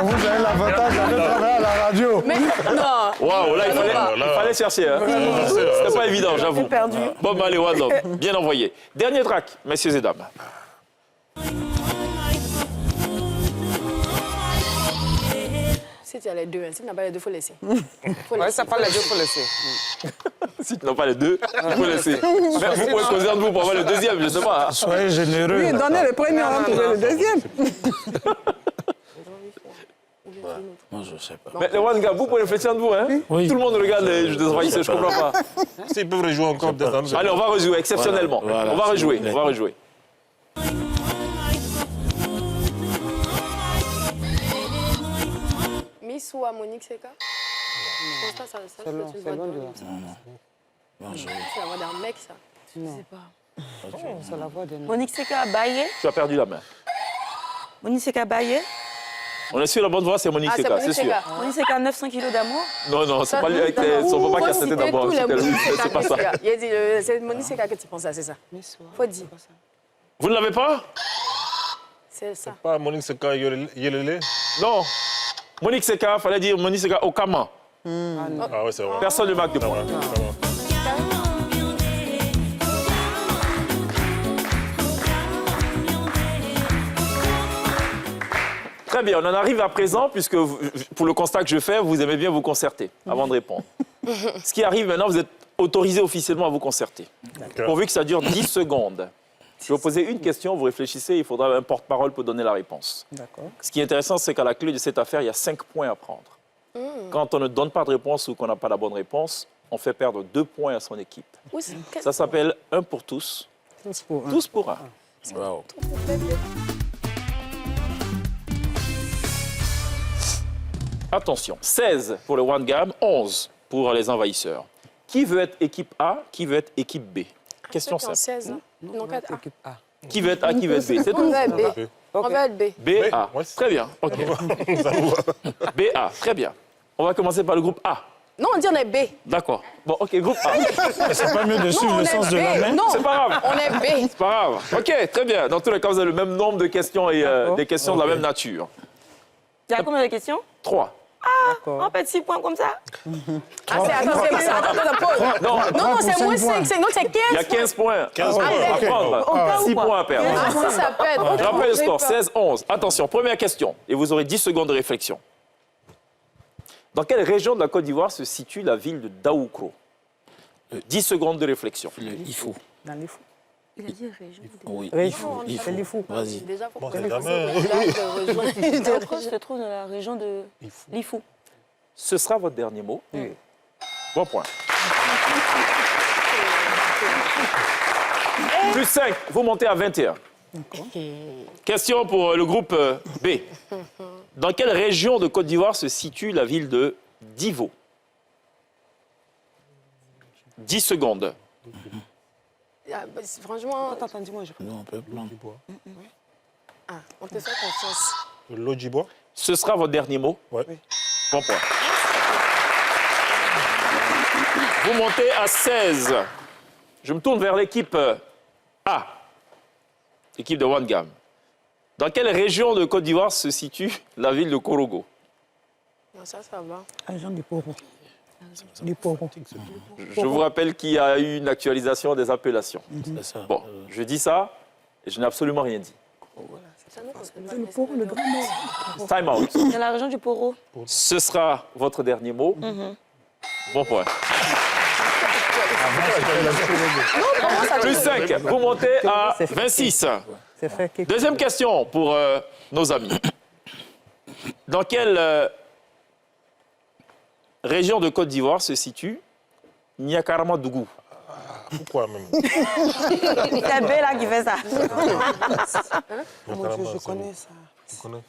Vous avez l'avantage d'aller travailler à la radio. Mais non. Waouh, là, il fallait chercher. Hein. C'était pas évident, j'avoue. Perdu. Bob Marley, One Love. Bien envoyé. Dernier track, messieurs et dames. Si tu as les deux, hein. Si tu n'as pas les deux, il faut laisser. Ouais, ça parle les deux, il faut laisser. Si tu n'as pas les deux, il faut laisser. Mais vous pouvez causer entre vous pour avoir le deuxième, je ne sais pas. Hein. Soyez généreux. Oui, donnez le premier, on va trouver le deuxième. Moi, je sais pas. Mais le One Gam, vous pouvez réfléchir entre vous. Hein? Oui. Tout le monde regarde les jeux des envahisseurs, je ne comprends pas. S'ils peuvent rejouer encore, peut-être. Allez, on va rejouer exceptionnellement. Voilà, on va s'il vous rejouer, plaît. on va rejouer. Miss ou à Monique Seka? Je pense pas ça. C'est long, c'est long de Bon, je... C'est la voix d'un mec, ça. Non. Je sais pas. C'est la voix de nous. Monique Seka Baye. Tu as perdu la main. Monique Seka Baye. On est sûr, la bonne voix, c'est Monique Ah, c'est Seka, Monique c'est sûr. Seka. Monique Seka 900 kilos d'amour. Non, non, c'est pas lui avec son papa qui a cité d'abord. C'est pas ça. Il a dit, c'est Monique Seka que tu penses à, c'est ça. Faut dire. Vous ne l'avez pas? C'est ça. Pas Monique Seka Yelele. Non. Monique Seka, fallait dire Monique Seka Okama. Ah ouais, c'est vrai. Personne ne marque de point. Très bien, on en arrive à présent, puisque pour le constat que je fais, vous aimez bien vous concerter avant de répondre. Ce qui arrive maintenant, vous êtes autorisé officiellement à vous concerter. Pourvu que ça dure 10 secondes. Je vais vous poser une question, vous réfléchissez, il faudra un porte-parole pour donner la réponse. D'accord. Ce qui est intéressant, c'est qu'à la clé de cette affaire, il y a 5 points à prendre. Quand on ne donne pas de réponse ou qu'on n'a pas la bonne réponse, on fait perdre 2 points à son équipe. Oui, Ça s'appelle un pour tous, Tous pour un. tous pour un. Wow. Attention, 16 pour le One Gam, 11 pour les envahisseurs. Qui veut être équipe A, qui veut être équipe B? Question simple. 16, non? Non, 4 A. Équipe A. Qui veut être A, qui veut être B? C'est On tout. va être B. On va être B. B, A. Ouais. Très bien. OK. B, A. Très bien. On va commencer par le groupe A. Non, on dit on est B. D'accord. Bon, OK, groupe A. C'est pas mieux de Non, suivre on le est sens de B. la main? Non, C'est pas grave. on est B. C'est pas grave. OK, très bien. Dans tous les cas, vous avez le même nombre de questions et des questions de la même nature. Il y a combien de questions? 3. On peut être 6 points comme ça. Ah, c'est, attends, pause. Non, Non, c'est moins 5, donc c'est 15. il y a 15 points 15 à prendre. 6 points à perdre. Ah, si ça pète. Je rappelle le score, 16-11. Attention, première question, et vous aurez 10 secondes de réflexion. Dans quelle région de la Côte d'Ivoire se situe la ville de Daoukro? 10 secondes de réflexion. Il faut. Dans les fous. Il a dit région. Oui, Oui, il faut. Il c'est faut. les fous. Vas-y. Déjà, faut Bon, que c'est les jamais. Daoukro se trouve dans la région de Lifou. Ce sera votre dernier mot. Bon point. Plus 5, vous montez à 21. Question pour le groupe B. Dans quelle région de Côte d'Ivoire se situe la ville de Divo? 10 secondes. Ah, bah, franchement, Attends, dis-moi. Nous, on peut prendre. on te fait confiance. L'Odjibois. Ce sera votre dernier mot. Ouais. Bon point. Vous montez à 16. Je me tourne vers l'équipe A, l'équipe de One Gam. Dans quelle région de Côte d'Ivoire se situe la ville de Korogo? Non, ça va. Agent du Poro. Du Poro. Je vous rappelle qu'il y a eu une actualisation des appellations. C'est ça. Bon, je dis ça et je n'ai absolument rien dit. C'est le Poro, le grand mot. Time out. Dans la région du Poro. Ce sera votre dernier mot. Bon point. Plus 5, vous montez à 26. C'est fait quelque Deuxième question pour nos amis. Dans quelle région de Côte d'Ivoire se situe Niakaramadougou? Pourquoi même? C'est Bella qui fait ça. Mon Dieu, je connais ça. Tu connais?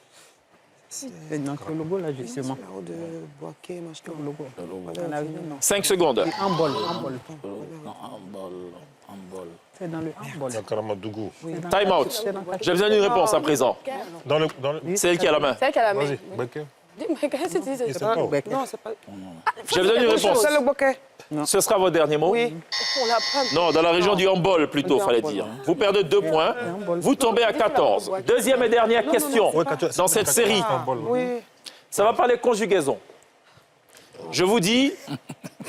C'est dans le logo, là, justement. Là-haut de Boaké, machin. Le logo. On a vu, non. 5 secondes. Handball. Non, en bol. C'est dans le handball. Niakaramadougou. Time out. J'ai besoin d'une réponse à présent. Dans le... C'est elle qui a la main. C'est elle qui a la main. Vas-y, Beké. Dis-moi, qu'est-ce que tu dis? Il sait pas. Non, c'est pas... J'ai besoin d'une réponse. C'est le Boaké. Ce sera votre dernier mot? Oui. On l'apprend. Non, dans la région du handball, plutôt, fallait dire. Vous perdez 2 points. Vous tombez à 14. Deuxième et dernière question dans cette série. Oui. Ça va parler conjugaison. Je vous dis,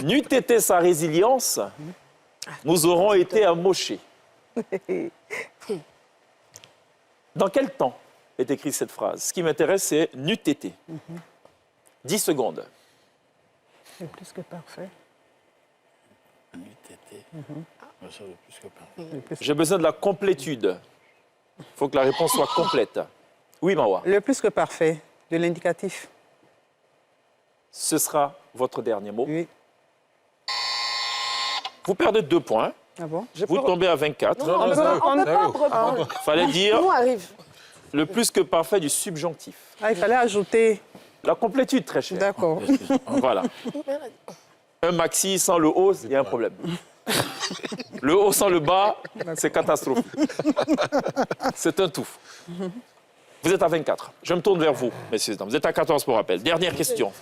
n'eût été sa résilience, nous aurons été amochés. Dans quel temps est écrite cette phrase? Ce qui m'intéresse, c'est n'eût été. 10 secondes. C'est plus que parfait. Ça, le plus que parfait. J'ai besoin de la complétude. Il faut que la réponse soit complète. Oui, Mawa. Le plus que parfait, de l'indicatif. Ce sera votre dernier mot. Oui. Vous perdez 2 points. Ah bon? Vous tombez à 24. On ne peut pas reprendre. Fallait dire Nous arrive. le plus que parfait du subjonctif. Ah, il fallait ajouter. La complétude, très chère. D'accord. Voilà. Un maxi sans le haut, il y a un problème. Le haut sans le bas, c'est catastrophique. C'est un tout. Vous êtes à 24. Je me tourne vers vous, messieurs et dames. Vous êtes à 14 pour rappel. Dernière question.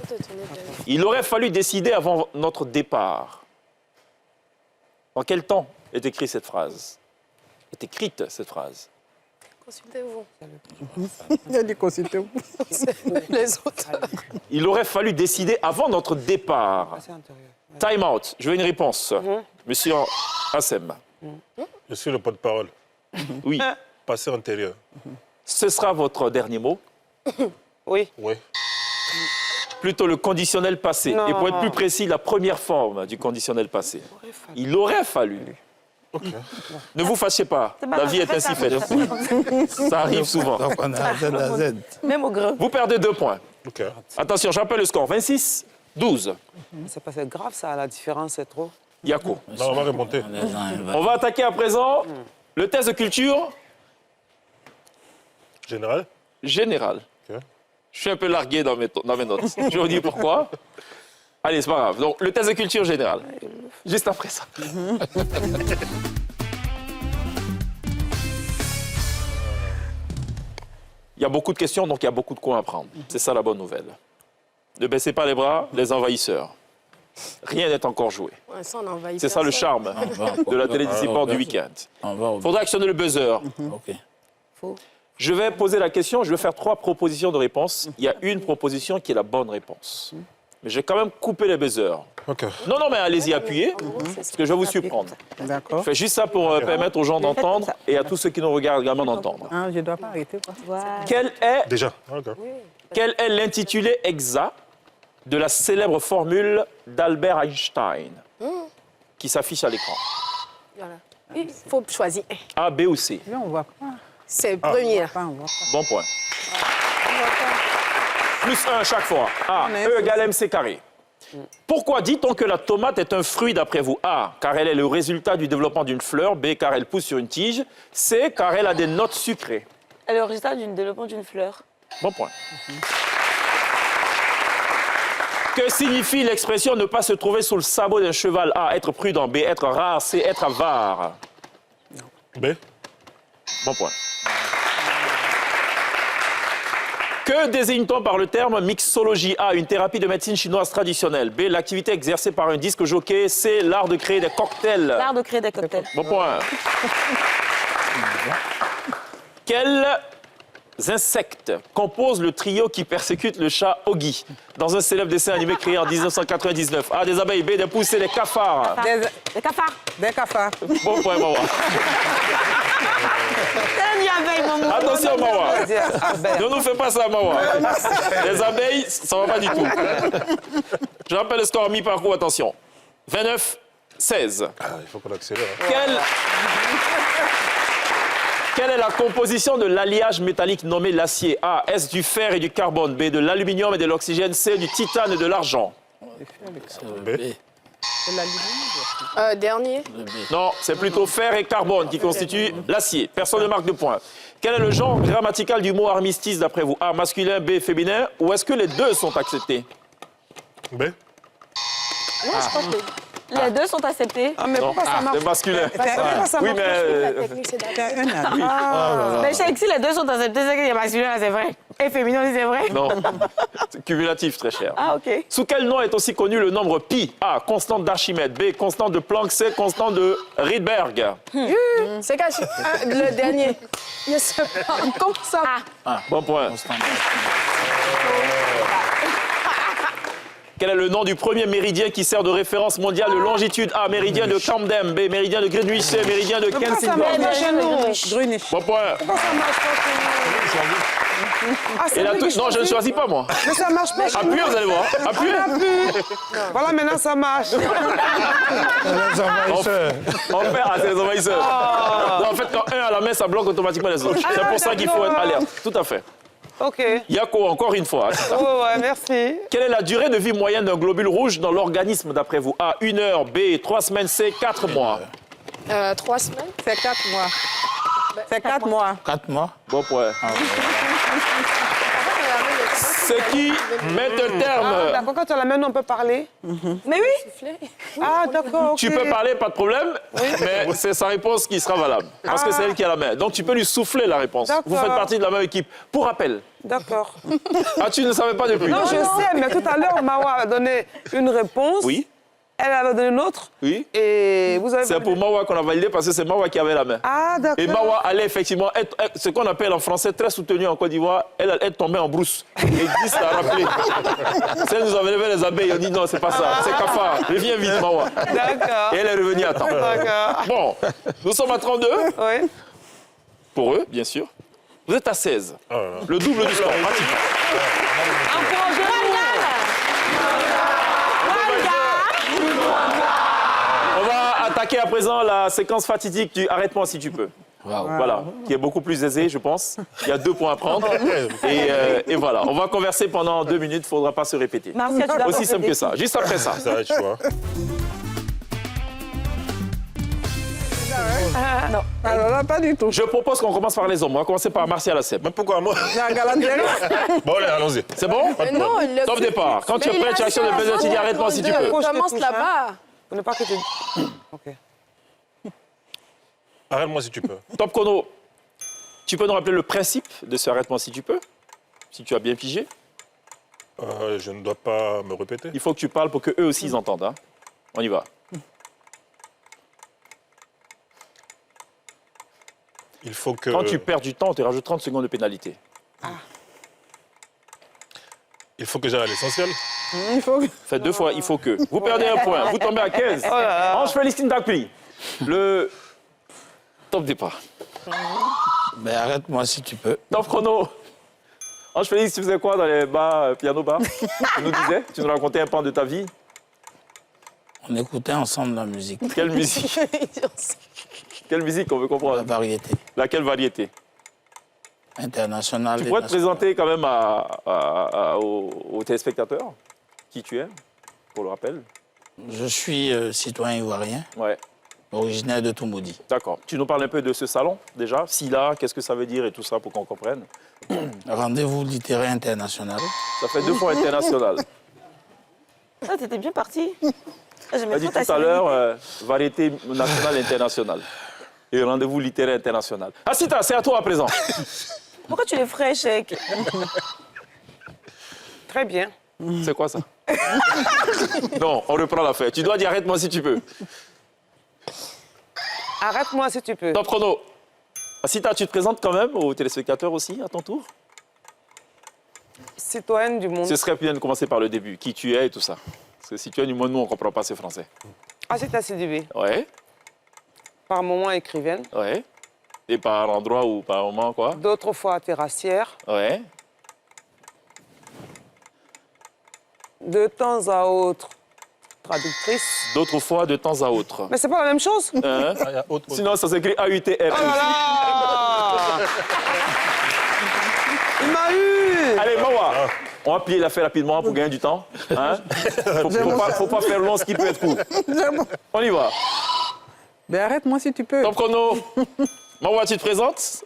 Il aurait fallu décider avant notre départ. En quel temps est écrite cette phrase? Est écrite cette phrase? Consultez-vous. Il a dit consultez-vous. Les autres. Il aurait fallu décider avant notre départ. Time out. Je veux une réponse. Monsieur Assem. Je suis le porte-parole. Oui. Passé antérieur. Ce sera votre dernier mot? Oui. Oui. Plutôt le conditionnel passé. Non. Et pour être plus précis, la première forme du conditionnel passé. Il aurait fallu. Ne vous fâchez pas. La vie est ainsi faite. Ça arrive souvent. Donc, on est à Z à Z. Même au grand. Vous perdez 2 points. OK. Attention, j'appelle le score. 26, 12. C'est pas c'est grave, ça, la différence, c'est trop. Yako. Non, on va remonter. On va attaquer à présent le test de culture Général. générale. OK. Je suis un peu largué dans mes notes. Je vais vous dire pourquoi. Allez, c'est pas grave. Donc, le test de culture générale. Juste après ça. Il y a beaucoup de questions, donc il y a beaucoup de quoi apprendre. C'est ça la bonne nouvelle. Ne baissez pas les bras, les envahisseurs. Rien n'est encore joué. Ouais, ça, on envahit C'est ça le personne. charme de la télé sport du week-end. On va au... Il faudra actionner le buzzer. OK. Je vais poser la question, je vais faire 3 propositions de réponse. Il y a une proposition qui est la bonne réponse. Mais je vais quand même couper les buzzers. OK. Non, mais allez-y, appuyez, parce que je vais vous surprendre. Je D'accord. fais juste ça pour permettre aux gens d'entendre et à tous ceux qui nous regardent également d'entendre. Ah, je ne dois pas arrêter. Quoi. Déjà. OK. Quel est l'intitulé exact de la célèbre formule d'Albert Einstein qui s'affiche à l'écran? Voilà. Il faut choisir. A, B ou C? Là, on ne voit pas. C'est le premier. là. On voit pas. Bon point. Plus 1 chaque fois. A, E égale MC carré. Pourquoi dit-on que la tomate est un fruit d'après vous? A, car elle est le résultat du développement d'une fleur. B, car elle pousse sur une tige. C, car elle a des notes sucrées. Elle est le résultat du développement d'une fleur. Bon point. Que signifie l'expression ne pas se trouver sous le sabot d'un cheval? A, être prudent. B, être rare. C, être avare. B. Bon point. Que désigne-t-on par le terme mixologie? A, une thérapie de médecine chinoise traditionnelle. B, l'activité exercée par un disque jockey. C, l'art de créer des cocktails. L'art de créer des cocktails. Bon point. Quels insectes composent le trio qui persécute le chat Oggy dans un célèbre dessin animé créé en 1999? A, des abeilles. B, des pousses et des cafards. Des cafards. Des cafards. Bon point, Mawa. Attention, Mawa. Ne nous fais pas ça, Mawa. Les abeilles, ça va pas du tout. Je rappelle le score mi-parcours, attention. 29-16. Ah, il faut qu'on accélère. Quelle est la composition de l'alliage métallique nommé l'acier? A, est-ce du fer et du carbone? B, de l'aluminium et de l'oxygène? C, du titane et de l'argent? B. Dernier. Non, c'est plutôt fer et carbone qui constituent l'acier. Personne ne marque de point. Quel est le genre grammatical du mot armistice d'après vous? A, masculin, B, féminin, ou est-ce que les deux sont acceptés? B. Non, je crois que les deux sont acceptés. Ah, mais pourquoi ça marche? C'est masculin. Pourquoi ça Oui, marche? mais... La technique, c'est d'accord. Mais je sais que si les deux sont acceptés, c'est qu'il y a masculin, là, c'est vrai. Et féminin, c'est vrai. Non, c'est cumulatif, très cher. Ah, OK. Sous quel nom est aussi connu le nombre pi? A, constante d'Archimède. B, constante de Planck. C, constante de Rydberg. C'est caché. Le dernier. Je sais pas. Comme ça. Bon point. Quel est le nom du premier méridien qui sert de référence mondiale de longitude? A, méridien de Camden. B, méridien de Greenwich. C, méridien de Kensington. Greenwich. Bon point. Et la touche, non, je ne choisis pas, moi. Mais ça marche pas. Appuyez, vous allez voir. Appuyez. Voilà, maintenant ça marche. Les envahisseurs. On fait, c'est les envahisseurs. Non, en fait, quand un a la main, ça bloque automatiquement les autres. C'est pour ça qu'il faut être alerte. Tout à fait. OK. Yako, encore une fois. Oh, ouais, merci. Quelle est la durée de vie moyenne d'un globule rouge dans l'organisme, d'après vous? A, 1 heure. B, 3 semaines. C, 4 mois. 3 semaines. C'est 4 mois. C'est 4 mois. 4 mois. Bon point. Ce qui met un terme. D'accord, quand tu as la main, on peut parler. Mais oui. Ah, d'accord. Tu peux parler, pas de problème, mais c'est sa réponse qui sera valable. Parce que c'est elle qui a la main. Donc tu peux lui souffler la réponse. D'accord. Vous faites partie de la même équipe. Pour rappel. D'accord. Ah, tu ne savais pas depuis? Non, je sais, mais tout à l'heure, Mawa a donné une réponse. Oui. Elle avait donné une autre. Oui. Et vous avez... C'est pour Mawa qu'on a validé parce que c'est Mawa qui avait la main. Ah, d'accord. Et Mawa allait effectivement être ce qu'on appelle en français très soutenue en Côte d'Ivoire. Elle tombait en brousse. Et 10 l'a rappelé. Celle nous avait levé les abeilles. On dit non, c'est pas ça. C'est cafard. Reviens vite, Mawa. D'accord. Et elle est revenue à temps. D'accord. Bon, nous sommes à 32. Oui. Pour eux, bien sûr. Vous êtes à 16. Le double du score, pratiquement. On va attaquer à présent la séquence fatidique du arrête-moi si tu peux. Voilà, qui est beaucoup plus aisée, je pense. Il y a 2 points à prendre. Et voilà, on va converser pendant 2 minutes, il ne faudra pas se répéter. Marcia, tu dois Aussi simple que ça. Juste après ça. Ça va, tu vois. Non. Alors là, pas du tout. Je propose qu'on commence par les hommes. On va commencer par Martial Asseb. Mais pourquoi moi? La galanterie. Bon, allez, allons-y. C'est bon? Non, le Top départ. Quand tu es prêt, tu actionnes le buzzer, tu dis arrête-moi si tu peux. Commence là-bas. Pour ne pas que tu... OK. Arrête-moi si tu peux. Top chrono. Tu peux nous rappeler le principe de ce arrête-moi si tu peux? Si tu as bien pigé. Je ne dois pas me répéter. Il faut que tu parles pour qu'eux aussi ils entendent. Hein. On y va. Il faut que... Quand tu perds du temps, on te rajoute 30 secondes de pénalité. Il faut que j'aille à l'essentiel. Il faut... Faites 2 fois, il faut que. Vous perdez 1 point, vous tombez à 15. Ange-Félixine Dacpli. Le top départ. Mais arrête-moi si tu peux. Top chrono. Ange-Félix, tu faisais quoi dans les bars, piano bars? Tu nous disais, tu nous racontais un pan de ta vie. On écoutait ensemble la musique, Quelle musique? Quelle musique on veut la comprendre? variété Laquelle variété? internationale. Tu et pourrais te nationale. présenter quand même aux téléspectateurs qui tu es? pour le rappel. Je suis citoyen ivoirien, Ouais. originaire de Toumoudi. D'accord. Tu nous parles un peu de ce salon, déjà. SILA, qu'est-ce que ça veut dire et tout ça pour qu'on comprenne. Rendez-vous littéraire international. Ça fait 2 fois international. Ah, t'étais bien parti. Tu as dit tout à l'heure, variété nationale internationale. Et rendez-vous littéraire international. Asita, c'est à toi à présent. Pourquoi tu es frais, Chèque? Très bien. C'est quoi ça? Non, on reprend l'affaire. Tu dois dire arrête-moi si tu peux. Arrête-moi si tu peux. Top chrono. Asita, tu te présentes quand même aux téléspectateurs aussi, à ton tour? Citoyenne du monde. Ce serait bien de commencer par le début. Qui tu es et tout ça. Parce que si tu es du monde, nous, on ne comprend pas ces français. Asita Sidibé. Ouais, Par moments écrivaine. ouais. Et par endroit ou par moment, quoi? D'autres fois terrassière. Ouais. De temps à autre, traductrice. D'autres fois, de temps à autre. Mais c'est pas la même chose. Hein? Ah, il y a autre- Sinon, ça s'écrit A-U-T-R. Ah Il m'a eu. Allez, Mawa, on va plier l'affaire rapidement pour gagner du temps. Hein? Faut pas faire long ce qui peut être court. On y va. Ben arrête-moi si tu peux. Top chrono. Mawa, tu te présentes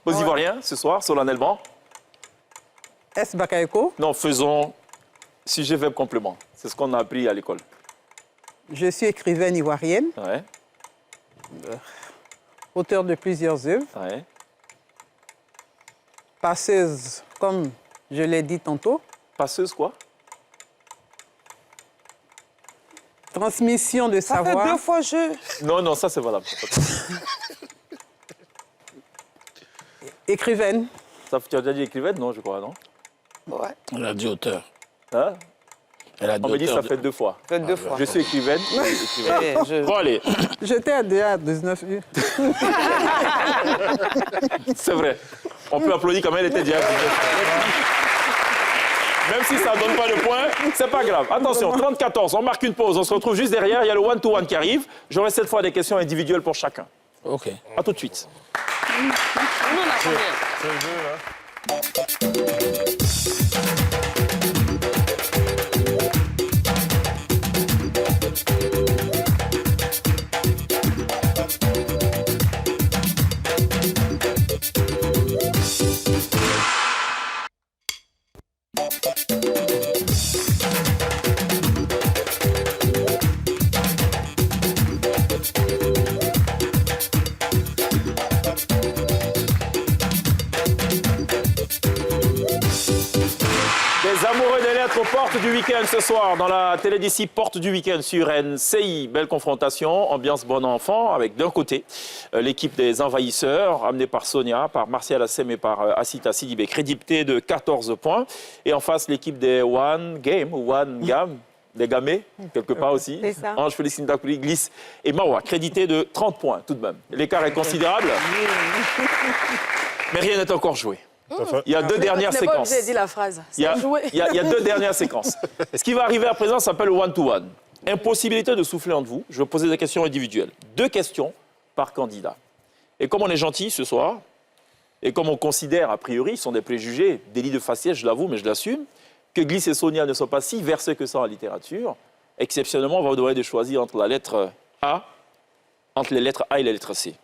aux Ivoiriens ce soir, solennellement. S. Bakayoko. Non, faisons sujet, verbe, complément. C'est ce qu'on a appris à l'école. Je suis écrivaine ivoirienne, Ouais, auteur de plusieurs œuvres, ouais. passeuse, comme je l'ai dit tantôt, Passeuse, quoi? transmission de Ça fait savoir. 2 fois je. Non, non, ça c'est valable. Écrivaine, Ça, tu as déjà dit écrivaine? Non, je crois, non? Ouais. Elle a dit auteur. Hein? Elle a dit On me dit que auteur ça fait 2 fois. Ça fait 2 fois. Je suis écrivaine. écrivaine. Eh, je- Bon, allez, j'étais déjà à 19 U. c'est vrai. On peut applaudir quand même, elle était déjà. Même si ça ne donne pas le point, c'est pas grave. Attention, 30-14, on marque une pause. On se retrouve juste derrière. Il y a le one-to-one qui arrive. J'aurai cette fois des questions individuelles pour chacun. Ok. À tout de suite. Nous, on a combien? Des amoureux des lettres aux portes du week-end ce soir dans la télé d'ici, porte du week-end sur NCI. Belle confrontation, ambiance bon enfant avec d'un côté l'équipe des envahisseurs amenée par Sonia, par Martial Assem et par Asita Sidibé, crédité de 14 points. Et en face l'équipe des One Game, One Gam, des Gamés, quelque part aussi. C'est ça. Ange Félix Ndakuli, Glisse et Mawa, crédité de 30 points tout de même. L'écart est considérable. Mais rien n'est encore joué. Il y a 2 dernières séquences. J'ai dit la phrase. Il y, a, C'est joué. il y a 2 dernières séquences. Ce qui va arriver à présent s'appelle le one-to-one. Impossibilité de souffler entre vous. Je vais poser des questions individuelles. 2 questions par candidat. Et comme on est gentil ce soir, et comme on considère, a priori, ce sont des préjugés, délit de faciès, je l'avoue, mais je l'assume, que Glisse et Sonia ne sont pas si versés que ça en littérature, exceptionnellement, on va vous demander de choisir entre la lettre A, entre les lettres A et les lettres C.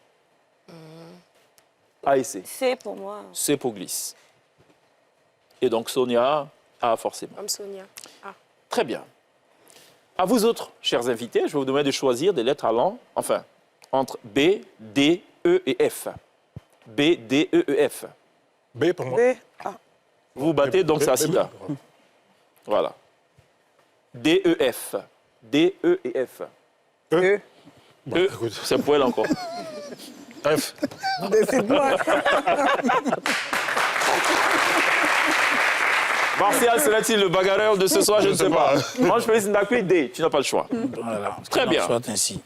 A et C. C'est pour moi. C pour Glisse. Et donc Sonia, A forcément. Comme Sonia. Très bien. À vous autres, chers invités, je vais vous demander de choisir des lettres allant, enfin, entre B, D, E et F. B, D, E et F. B pour moi. B. Ah. Vous vous battez, donc c'est B, Asida. Voilà. D, E, F. D, E et F. E. Bon, E, écoute. c'est pour elle encore. F. Décide-moi. Martial serait-il le bagarreur de ce soir? Je ne sais pas. Moi, je fais Ndakwe, D. Tu n'as pas le choix. Voilà. Très Qu'il en bien. soit ainsi.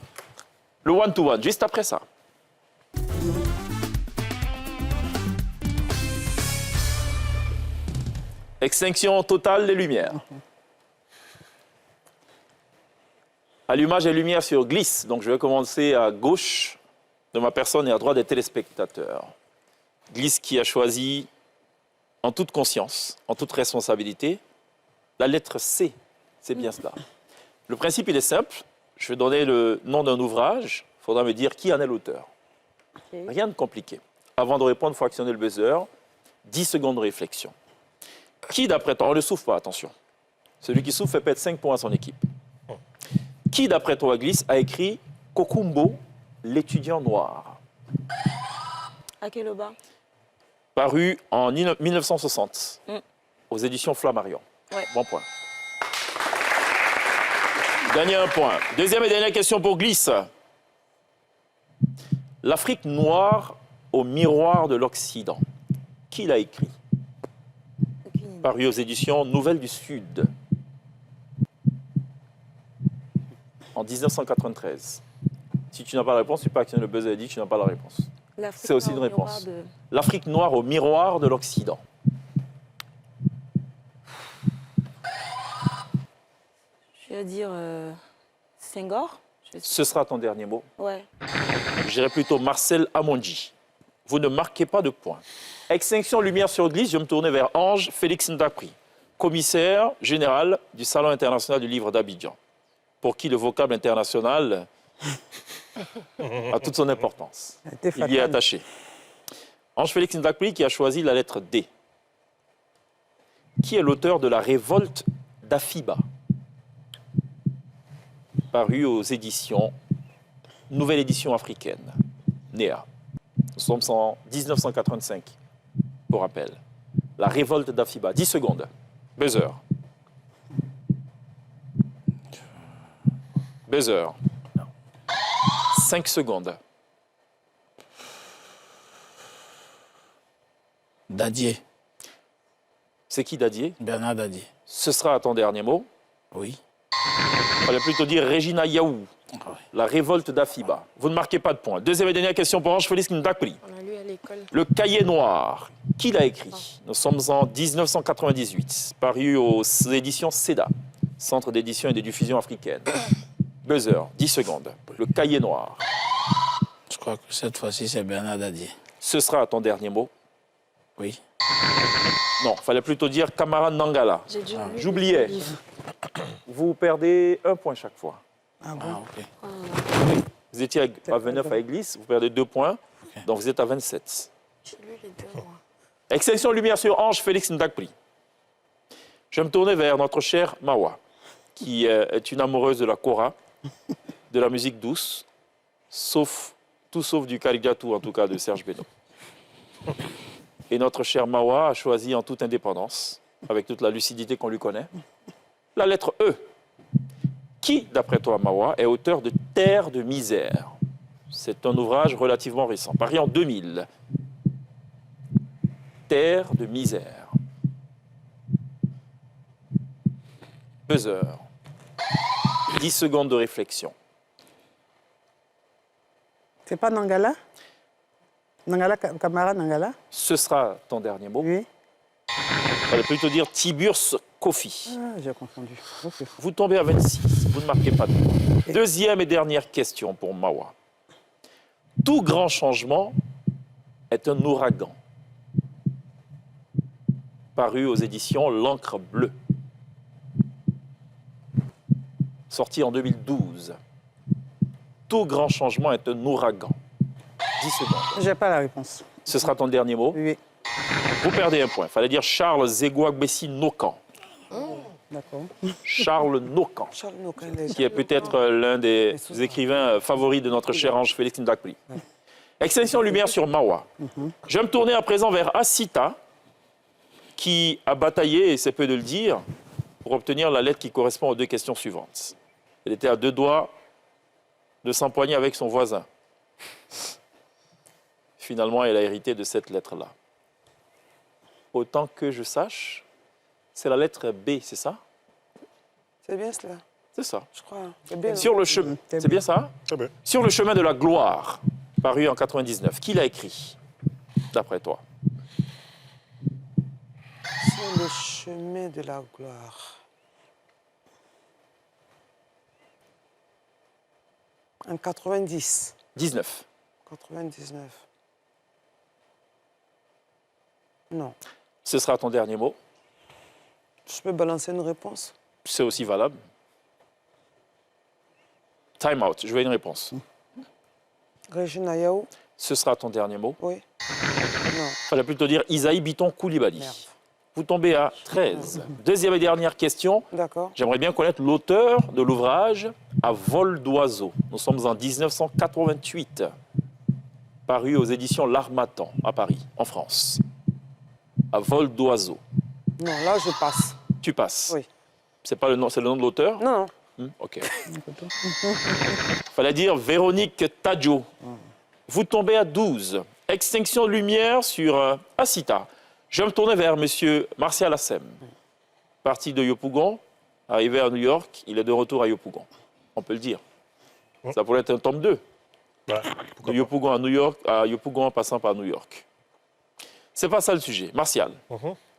Le one-to-one, juste après ça. Extinction totale des lumières. Allumage et lumière sur Glisse. Donc je vais commencer à gauche de ma personne et à droite des téléspectateurs. Glisse qui a choisi, en toute conscience, en toute responsabilité, la lettre C. C'est bien cela. Le principe, il est simple. Je vais donner le nom d'un ouvrage. Il faudra me dire qui en est l'auteur. Rien de compliqué. Avant de répondre, il faut actionner le buzzer. 10 secondes de réflexion. Qui, d'après toi, on ne le souffle pas, attention. Celui qui souffle fait perdre 5 points à son équipe. Qui, d'après toi, Glisse, a écrit Kokumbo, l'étudiant noir, Akeloba. paru en 1960 aux éditions Flammarion. Ouais. Bon point. Gagné un point. Deuxième et dernière question pour Glisse. L'Afrique noire au miroir de l'Occident. Qui l'a écrit? Paru aux éditions Nouvelles du Sud. En 1993. Si tu n'as pas la réponse, tu peux actionner le buzzer et dire que tu n'as pas la réponse. C'est aussi une réponse. L'Afrique noire au miroir de l'Occident. Je vais dire Senghor. Ce sera ton dernier mot. Ouais. Je dirais plutôt Marcel Amondi. Vous ne marquez pas de points. Extinction lumière sur Glisse, je vais me tourner vers Ange Félix Ndakri, commissaire général du Salon international du livre d'Abidjan, pour qui le vocable international a toute son importance. Il y est attaché. Ange Félix Ndakri qui a choisi la lettre D. Qui est l'auteur de La révolte d'Afiba, paru aux éditions Nouvelle édition africaine, NEA. Nous sommes en 1985, pour rappel. La révolte d'Afiba. 10 secondes. Buzzer. Buzzer. 5 secondes. Dadier. C'est qui Dadier? Bernard Dadier. Ce sera ton dernier mot. Oui. Il fallait plutôt dire Regina Yaou. La révolte d'Afiba. Vous ne marquez pas de points. Deuxième et dernière question pour Ange Félix Ndakri. On a lu à l'école. Le Cahier noir. Qui l'a écrit? Nous sommes en 1998. Paru aux éditions CEDA, Centre d'édition et de diffusion africaine. Buzzer, 10 secondes. Le Cahier noir. Je crois que cette fois-ci, c'est Bernard Dadier. Ce sera ton dernier mot. Oui. Non, il fallait plutôt dire Camara Nangala. J'ai dû lire J'oubliais. le livre. Vous perdez un point chaque fois. Ah bon? Ok. Vous étiez à 29 à Église, vous perdez 2 points, donc vous êtes à 27. J'ai lu les deux, moi. Extinction lumière sur Ange Félix Ndakri. Je vais me tourner vers notre chère Mawa, qui est une amoureuse de la kora, de la musique douce, tout sauf du Kaligatou, en tout cas de Serge Beno. Et notre chère Mawa a choisi en toute indépendance, avec toute la lucidité qu'on lui connaît, la lettre E. Qui, d'après toi, Mawa, est auteur de Terre de misère? C'est un ouvrage relativement récent, paru en 2000. Terre de misère. Buzzer. 10 secondes de réflexion. C'est pas Nangala? Nangala, Camara Nangala? Ce sera ton dernier mot. Oui. Il fallait plutôt dire Tiburce Kofi. Ah, j'ai confondu. Okay. Vous tombez à 26. Vous ne marquez pas de points. Deuxième et dernière question pour Mawa. Tout grand changement est un ouragan. Paru aux éditions L'Encre Bleue. Sorti en 2012. Tout grand changement est un ouragan. 10 secondes. J'ai pas la réponse. Ce sera ton dernier mot. Oui. Vous perdez un point. Il fallait dire Charles Zegouagbessi Nokan. D'accord. Charles Nokan, qui est peut-être l'un des écrivains favoris de notre cher Ange Félix Ndakri. Extinction lumière sur Mawa. Je vais me tourner à présent vers Asita, qui a bataillé, et c'est peu de le dire, pour obtenir la lettre qui correspond aux 2 questions suivantes. Elle était à 2 doigts de s'empoigner avec son voisin. Finalement, elle a hérité de cette lettre-là. Autant que je sache, c'est la lettre B, c'est ça? C'est bien cela, C'est ça. je crois. C'est bien. Sur le chemin, c'est bien ça? Très bien. Sur le chemin de la gloire, paru en 99. Qui l'a écrit, d'après toi? Sur le chemin de la gloire. En 90. 19. 99. Non. Ce sera ton dernier mot. Je peux balancer une réponse? C'est aussi valable. Time out. Je veux une réponse. Régine Ayaou. Ce sera ton dernier mot. Oui. Non. Fallait plutôt dire Isaïe Biton Koulibaly. Vous tombez à 13. Deuxième et dernière question. D'accord. J'aimerais bien connaître l'auteur de l'ouvrage À vol d'oiseau. Nous sommes en 1988, paru aux éditions L'Harmattan à Paris, en France. À vol d'oiseau. Non, là, je passe. Tu passes. Oui. C'est pas le nom, c'est le nom de l'auteur? Non, non. Ok. Fallait dire Véronique Tadjo. Vous tombez à 12. Extinction de lumière sur Asita. Je vais me tourner vers M. Martial Assem. Parti de Yopougon, arrivé à New York, il est de retour à Yopougon. On peut le dire. Ça pourrait être un tome 2. Ouais, De Yopougon à New York, à Yopougon en passant par New York. C'est pas ça le sujet. Martial,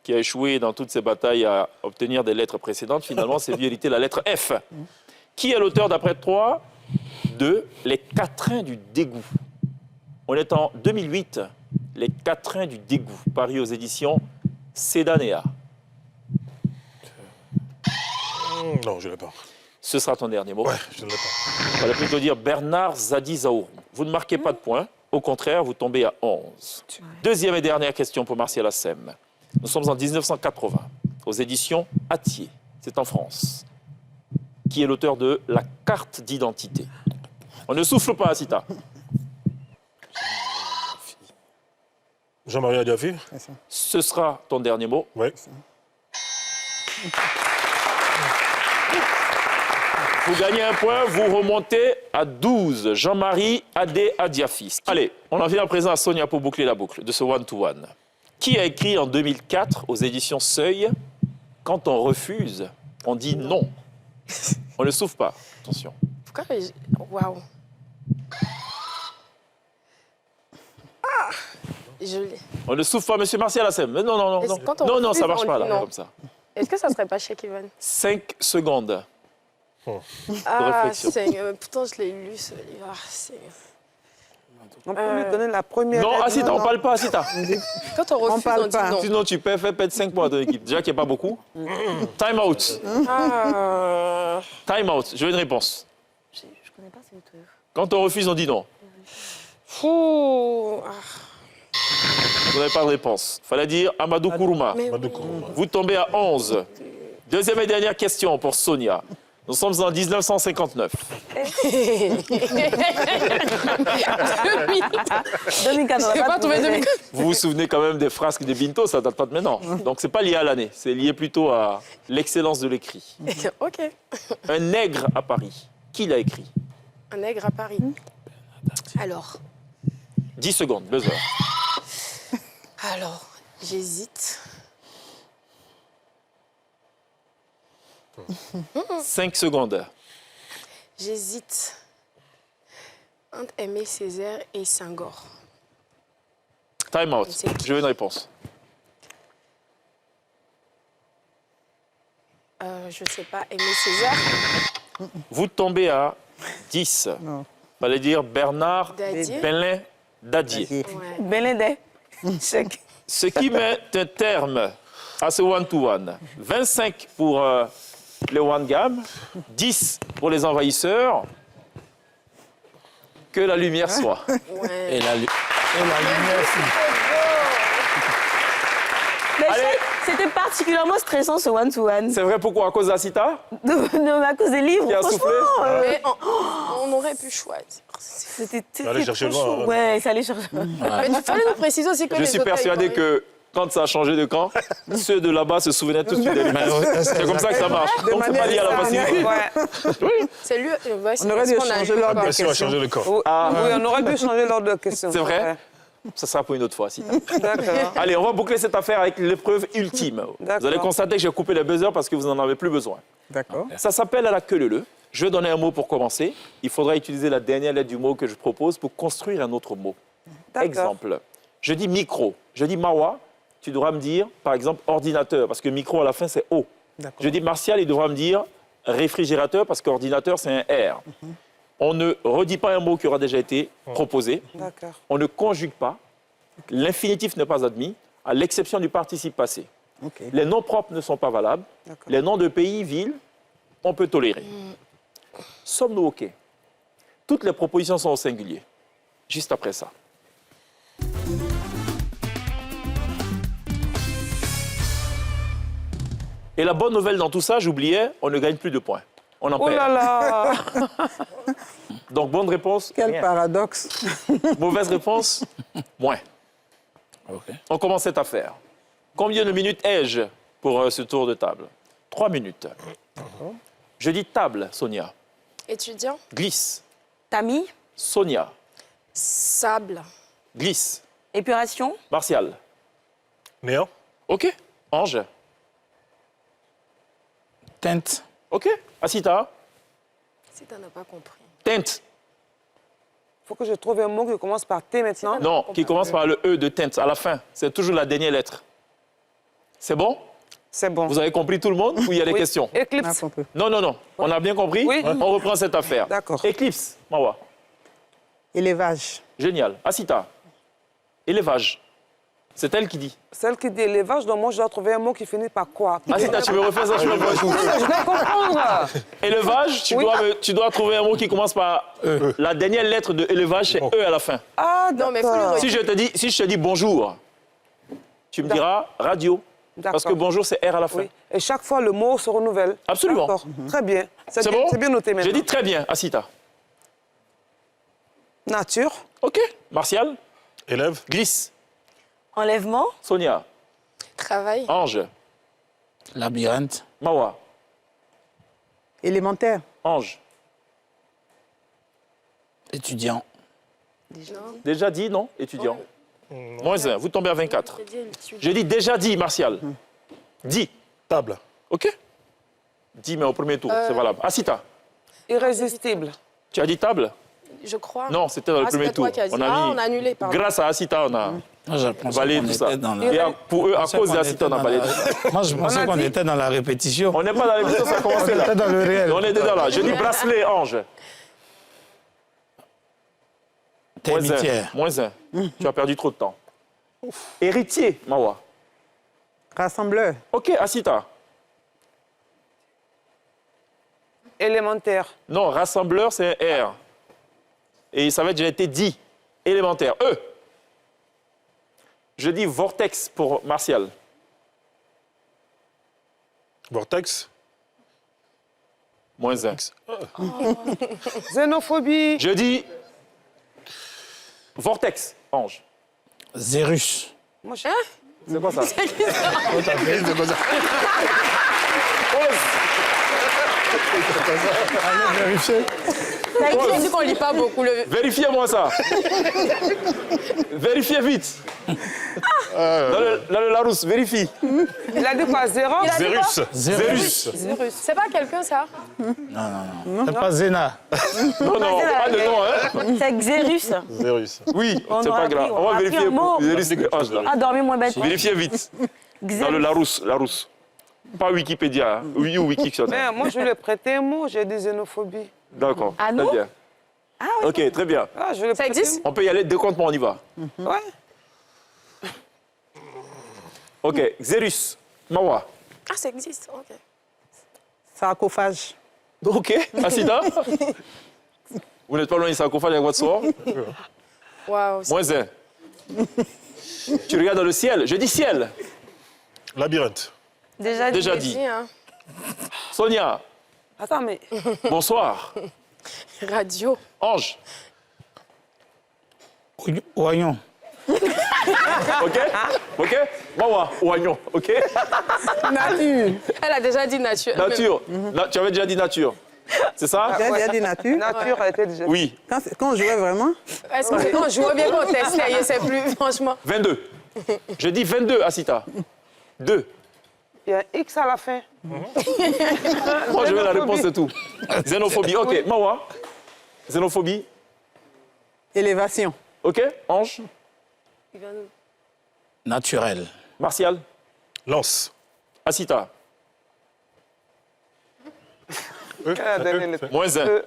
qui a échoué dans toutes ses batailles à obtenir des lettres précédentes, finalement s'est vu hériter la lettre F. Qui est l'auteur, d'après toi, de Les Quatrains du dégoût? On est en 2008. Les Quatrains du dégoût, paru aux éditions Cédanea. Non, je ne l'ai pas. Ce sera ton dernier mot. Ouais, je ne l'ai pas. On va plutôt dire Bernard Zadi-Zaourou. Vous ne marquez pas de points. Au contraire, vous tombez à 11. Deuxième et dernière question pour Martial Assem. Nous sommes en 1980, aux éditions Atier. C'est en France. Qui est l'auteur de La carte d'identité? On ne souffle pas, Asita. Jean-Marie Adiafi. Ce sera ton dernier mot. Oui. Vous gagnez un point, vous remontez à 12. Jean-Marie Adé Adiafi. Allez, on en vient à présent à Sonia pour boucler la boucle de ce one-to-one. Qui a écrit en 2004 aux éditions Seuil « Quand on refuse, on dit non ». On ne souffle pas. Attention. Pourquoi Waouh. Je l'ai. On ne souffle pas, monsieur Martial Assem. Non, non, non. Est-ce Non, que quand on non, non, ça refuse, marche on pas, dit là, non? comme ça. Est-ce que ça serait pas Cheikh Evan? 5 secondes. Ah, réflexion. pourtant je l'ai lu ce livre. Ah, On peut lui donner la première Non, lettre. Asita, on ne parle pas, Asita. Quand on refuse, parle on dit pas. non. Sinon, tu peux faire perdre 5 points à ton équipe. Déjà qu'il n'y a pas beaucoup. Time out. Ah. Time out. Je veux une réponse. Je connais pas ces trucs. Quand on refuse, on dit non. Fou. Ah. Vous n'avez pas de réponse. Fallait dire Amadou Kourouma. Mais Madou oui. Kourouma. Vous tombez à 11. Deuxième et dernière question pour Sonia. Nous sommes en 1959. 2014. J'ai pas trouvé 2014. Vous vous souvenez quand même des frasques de Binto, ça date pas de maintenant. Donc c'est pas lié à l'année, c'est lié plutôt à l'excellence de l'écrit. Ok. Un nègre à Paris. Qui l'a écrit? Un nègre à Paris. Alors. 10 secondes, buzzer. Alors, j'hésite. 5 secondes. J'hésite entre Aimé Césaire et Senghor. Time out. Je veux une réponse. Je sais pas, Aimé Césaire. Vous tombez à 10. Non. Fallait dire Bernard Dadier. Belin Dadier. Ouais. Belindé. Ce qui met un terme à ce one-to-one. 25 pour les one-gam, 10 pour les envahisseurs. Que la lumière soit. Ouais. Et la lumière, Mais Allez. c'était particulièrement stressant ce one-to-one. C'est vrai pourquoi? À cause d'Asita? Non, à cause des livres. Qui a franchement, soufflé Mais on aurait pu choisir. C'était Allez chercher trop le vent, chaud. hein. Ouais, ça allait chercher. Mais il fallait nous préciser aussi que Je les suis auteurs, persuadé ils que quand ça a changé de camp, ceux de là-bas se souvenaient tout de suite des livres. C'est comme ça que ça marche. Donc c'est pas lié à la facilité. C'est lui. Ouais, On aurait dû changer l'ordre de Merci, on va questions. changer le corps. Oui, oui, on aurait dû changer l'ordre de questions. C'est vrai? Ça sera pour une autre fois, Asita. D'accord. Allez, on va boucler cette affaire avec l'épreuve ultime. Vous D'accord. allez constater que j'ai coupé les buzzers parce que vous n'en avez plus besoin. D'accord. Ça s'appelle à la queue leu-leu. Je vais donner un mot pour commencer. Il faudra utiliser la dernière lettre du mot que je propose pour construire un autre mot. D'accord. Exemple. Je dis micro. Je dis Mawa. Tu devras me dire, par exemple, ordinateur, parce que micro à la fin, c'est O. D'accord. Je dis Martial, il devra me dire réfrigérateur, parce qu'ordinateur, c'est un R. On ne redit pas un mot qui aura déjà été proposé. D'accord. On ne conjugue pas. L'infinitif n'est pas admis, à l'exception du participe passé. OK. Les noms propres ne sont pas valables. D'accord. Les noms de pays, villes, on peut tolérer. Sommes-nous OK? Toutes les propositions sont au singulier. Juste après ça. Et la bonne nouvelle dans tout ça, j'oubliais, on ne gagne plus de points. On en Oh perd. là là. Donc, bonne réponse. Quel rien. paradoxe. Mauvaise réponse, moins. Ok. On commence cette affaire. Combien de minutes ai-je pour ce tour de table? 3 minutes. Je dis table, Sonia. Étudiant. Glisse. Tamis, Sonia. Sable. Glisse. épuration, Martial. Néant. OK. Ange. Teinte. OK. Asita. Si t'en as pas compris. Teinte. Il faut que je trouve un mot qui commence par T maintenant. Non, qui commence par le E de teinte à la fin. C'est toujours la dernière lettre. C'est bon? C'est bon. Vous avez compris tout le monde ou il y a des Oui. questions? Éclipse. Non, non, non. On a bien compris? Oui. On reprend cette affaire. D'accord. Éclipse, Mawa. Élevage. Génial. Asita. Élevage. C'est elle qui dit. Celle qui dit élevage, donc moi je dois trouver un mot qui finit par quoi? Asita, tu me refais ça, je me refais. Je dois comprendre. Élevage, Oui. tu dois trouver un mot qui commence par E. La dernière lettre de élevage, c'est E à la fin. Ah, Non, mais faut le d'accord. Si je te dis bonjour, tu me diras radio. Parce que D'accord. bonjour, c'est R à la fin. Oui. Et chaque fois, le mot se renouvelle. Absolument. D'accord. Très bien. C'est bien, bon? C'est bien noté maintenant. J'ai dit très bien, Asita. Nature. OK. Martial, Élève. glisse. enlèvement, Sonia, Travail. Ange, Labyrinthe. Mawa, Élémentaire. Ange. Étudiant. Déjà dit, non, étudiant? Moins 1, vous tombez à 24. J'ai dit déjà dit, Martial. Dit. Table. OK? Dit, mais au premier tour, c'est valable. Asita, Irrésistible. tu as dit table? Je crois. Non, c'était dans le Ah, premier c'était toi tour. qui as dit. On a annulé, pardon. Grâce à Asita, on a Moi, je pensais validé qu'on tout ça. était dans la... Et pour eux, à pensais cause qu'on d'Asita, on était a dans validé. Moi, je pensais qu'on dit- était dans la répétition. On n'est pas dans l'émission, ça a commencé là. T'es dans le réel. On est dedans là. Je dis bracelet, Ange. Termitière. Moins 1. Tu as perdu trop de temps. Héritier, Mawa. Rassembleur. OK, Asita. Élémentaire. Non, rassembleur, c'est un R. Et ça avait déjà été dit. Élémentaire. E. Je dis vortex pour Martial. Vortex. Moins 1. Xénophobie. Je dis vortex, Ange. Zérus. Moi, je... C'est quoi ça? T'as dit qu'on lit pas beaucoup. Vérifiez-moi ça. Vérifiez vite. Dans le Larousse, vérifie. Il a dit quoi? Zéro? Zérus. Zérus. C'est pas quelqu'un, ça? C'est pas Zéna. Non, non, pas de nom, hein? c'est Xérus. Zérus. Oui, On c'est aura pas grave. appris- On on va a appris vérifier un mot. pour Zérus et Ange, là. Ah, dormir moins bête. Vérifiez vite. Dans le Larousse. Pas Wikipédia, hein. Oui ou Wikictionnaire. Mais moi, je lui ai prêté un mot, j'ai dit xénophobie. D'accord. Ah très non? bien. OK, très bien. Ah, je lui ai Ça prêté existe? On peut y aller, décomptement, on y va. un mot. Ouais. OK, Xérus, Mawa. Ah, ça existe. OK. Sarcophage. OK, Asida. Vous n'êtes pas loin du sarcophage avec votre soeur. Waouh. Moins 1. Tu regardes dans le ciel. Je dis ciel. Labyrinthe. Déjà dit. Déjà dit. Hein. Sonia, Attends, mais bonsoir. Radio. Ange, Oignon. OK? OK? Mawa, oignon, OK? Nature. Elle a déjà dit nature. Nature. Tu avais déjà dit nature. C'est ça? J'ai déjà dit nature. nature a été déjà... Oui. Quand on jouait vraiment, Est-ce que non, je vois bien qu'on testait, je sais plus, franchement. 22. Je dis 22, Asita. 2. Il y a un X à la fin. Moi, je veux la réponse, c'est tout. Xénophobie. OK, Mawa. Xénophobie. élévation. OK? Ange. Naturel. Martial. Lance. Asita. Quelle est la dernière lettre? Moins 1.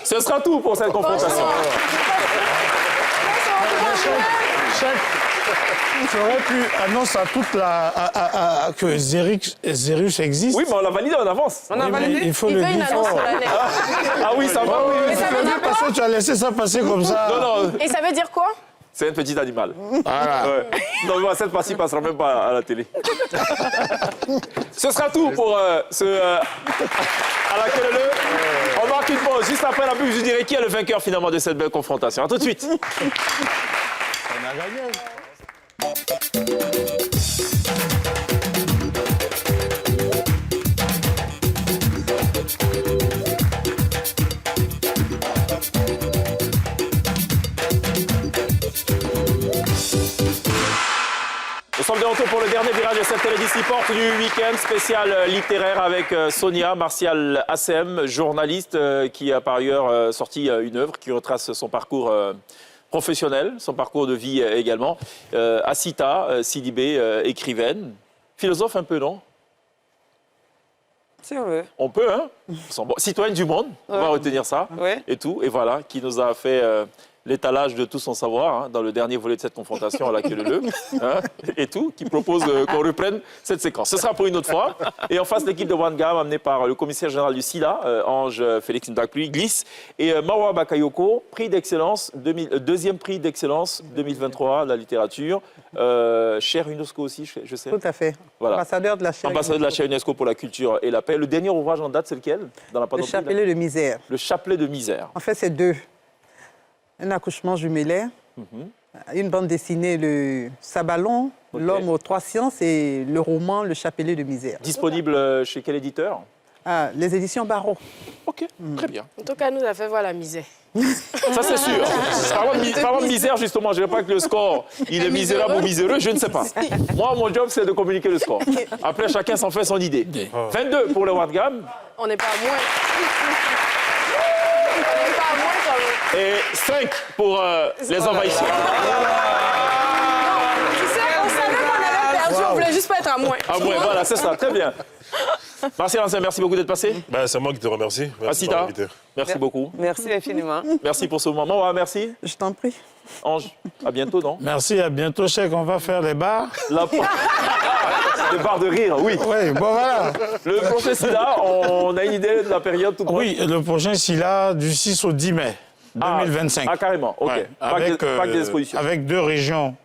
Ce sera tout pour cette confrontation. Tu aurais pu annoncer à toute la... que Zérus existe. Oui, mais on l'a validé en avance. On a validé. Il faut Il le veut une dire. annonce solennelle. Ah oui, ça va, oui. Mais ça veut dire Parce quoi? que tu as laissé ça passer comme ça. Non, non, Et ça veut dire quoi? c'est un petit animal. Voilà. Ouais. Non, mais cette partie passera même pas à la télé. Ce sera tout pour à la queue leu. On marque une pause. Juste après la pub, je dirai qui est le vainqueur finalement de cette belle confrontation. A tout de suite. On a gagné. Nous sommes de retour pour le dernier virage de cette télévision porte du week-end spécial littéraire avec Sonia Martial Assem, journaliste qui a par ailleurs sorti une œuvre qui retrace son parcours professionnel, son parcours de vie également. Asita Sidibé, écrivaine, philosophe un peu, non? Si on veut. On peut, hein? Bon, citoyenne du monde, on va retenir ça. Ouais. Et tout, et voilà, qui nous a fait l'étalage de tout son savoir dans le dernier volet de cette confrontation à la queue leu, et tout, qui propose qu'on reprenne cette séquence. Ce sera pour une autre fois. Et en face, l'équipe de One Gam, amenée par le commissaire général du SIDA, Ange Félix Ndakpluy, glisse, et Mawa Bakayoko, prix d'excellence, deuxième prix d'excellence 2023 de la littérature, chaire UNESCO aussi, je sais. Tout à fait. Voilà. Ambassadeur de la chaire. Ambassadeur de la chaire UNESCO pour la culture et la paix. Le dernier ouvrage en date, c'est lequel dans la Le panoplie, chapelet de misère. Le chapelet de misère. En fait, c'est deux. Un accouchement jumellaire, une bande dessinée, le Sabalon, L'homme aux trois sciences, et le roman Le chapelet de misère. Disponible chez quel éditeur? Les éditions Barreau. Ok, très bien. En tout cas, nous a fait voir la misère. Ça, c'est sûr. Parlons de misère, justement. Je ne dirais pas que le score, il est misérable ou miséreux, je ne sais pas. Moi, mon job, c'est de communiquer le score. Après, chacun s'en fait son idée. 22 pour le One Gam. On n'est pas à moins. On n'est pas à moins quand même. Et 5 pour les envahisseurs. Tu sais, on savait qu'on avait perdu, on voulait juste pas être à moins. Ah ouais, voilà, c'est ça, très bien. Martial Assem, merci beaucoup d'être passé. Ben, c'est moi qui te remercie. Merci de m'avoir Asita, invité. merci beaucoup. Merci infiniment. Merci pour ce moment. Ouais, merci. Je t'en prie. Ange, à bientôt, non? Merci, à bientôt, chèque. On va faire les bars. Des barres de rire, oui. Oui, bon, voilà. Le prochain SIDA, on a une idée de la période tout Oui, le prochain SILA du 6 au 10 mai 2025. Ah, carrément, ok. Ouais, Pas que des expositions. avec deux régions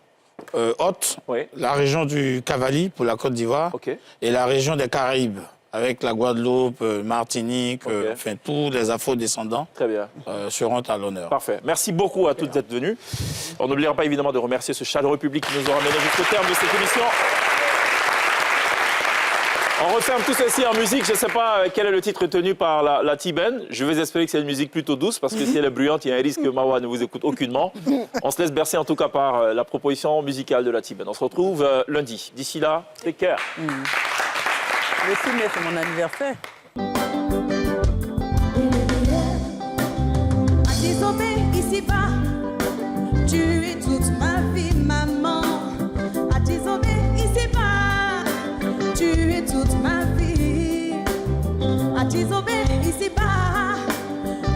hautes. Oui. La région du Cavali pour la Côte d'Ivoire Ok. et la région des Caraïbes avec la Guadeloupe, Martinique, Ok. enfin tous les afro-descendants Très bien. seront à l'honneur. Parfait. Merci beaucoup à toutes d'être venues. On n'oubliera pas évidemment de remercier ce chaleureux public qui nous aura mené jusqu'au terme de cette émission. On referme tout ceci en musique. Je ne sais pas quel est le titre retenu par la T-Ben. Je vais espérer que c'est une musique plutôt douce parce que si elle est bruyante, il y a un risque que Mawa ne vous écoute aucunement. On se laisse bercer en tout cas par la proposition musicale de la T-Ben. On se retrouve lundi. D'ici là, take care. Le 6 mai, c'est mon anniversaire. Adizobé, ici-bas, tu es toute ma vie, maman. Adizobé, ici-bas, tu es toute ma vie. Adizobé, ici-bas,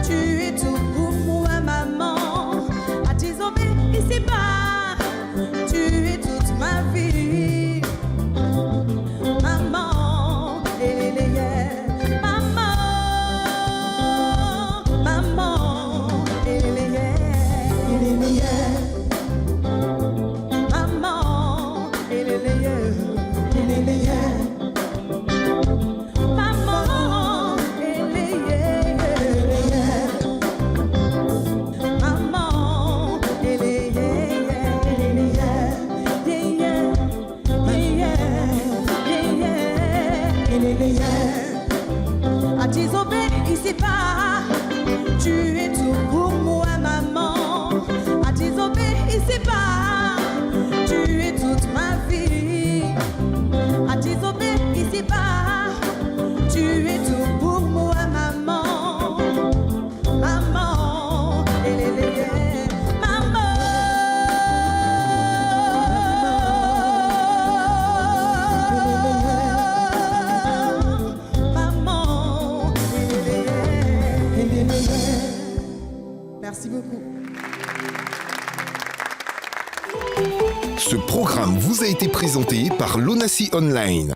tu es tout pour moi, maman. Adizobé, ici-bas, tu es toute ma vie. Maman, Adizobé, ici pas, tu es tout pour moi, maman. Adizobé, ici pas, tu es toute ma vie. Adizobé, ici pas, tu es tout pour moi, maman. Maman, Merci beaucoup. Ce programme vous a été présenté par l'ONACI Online.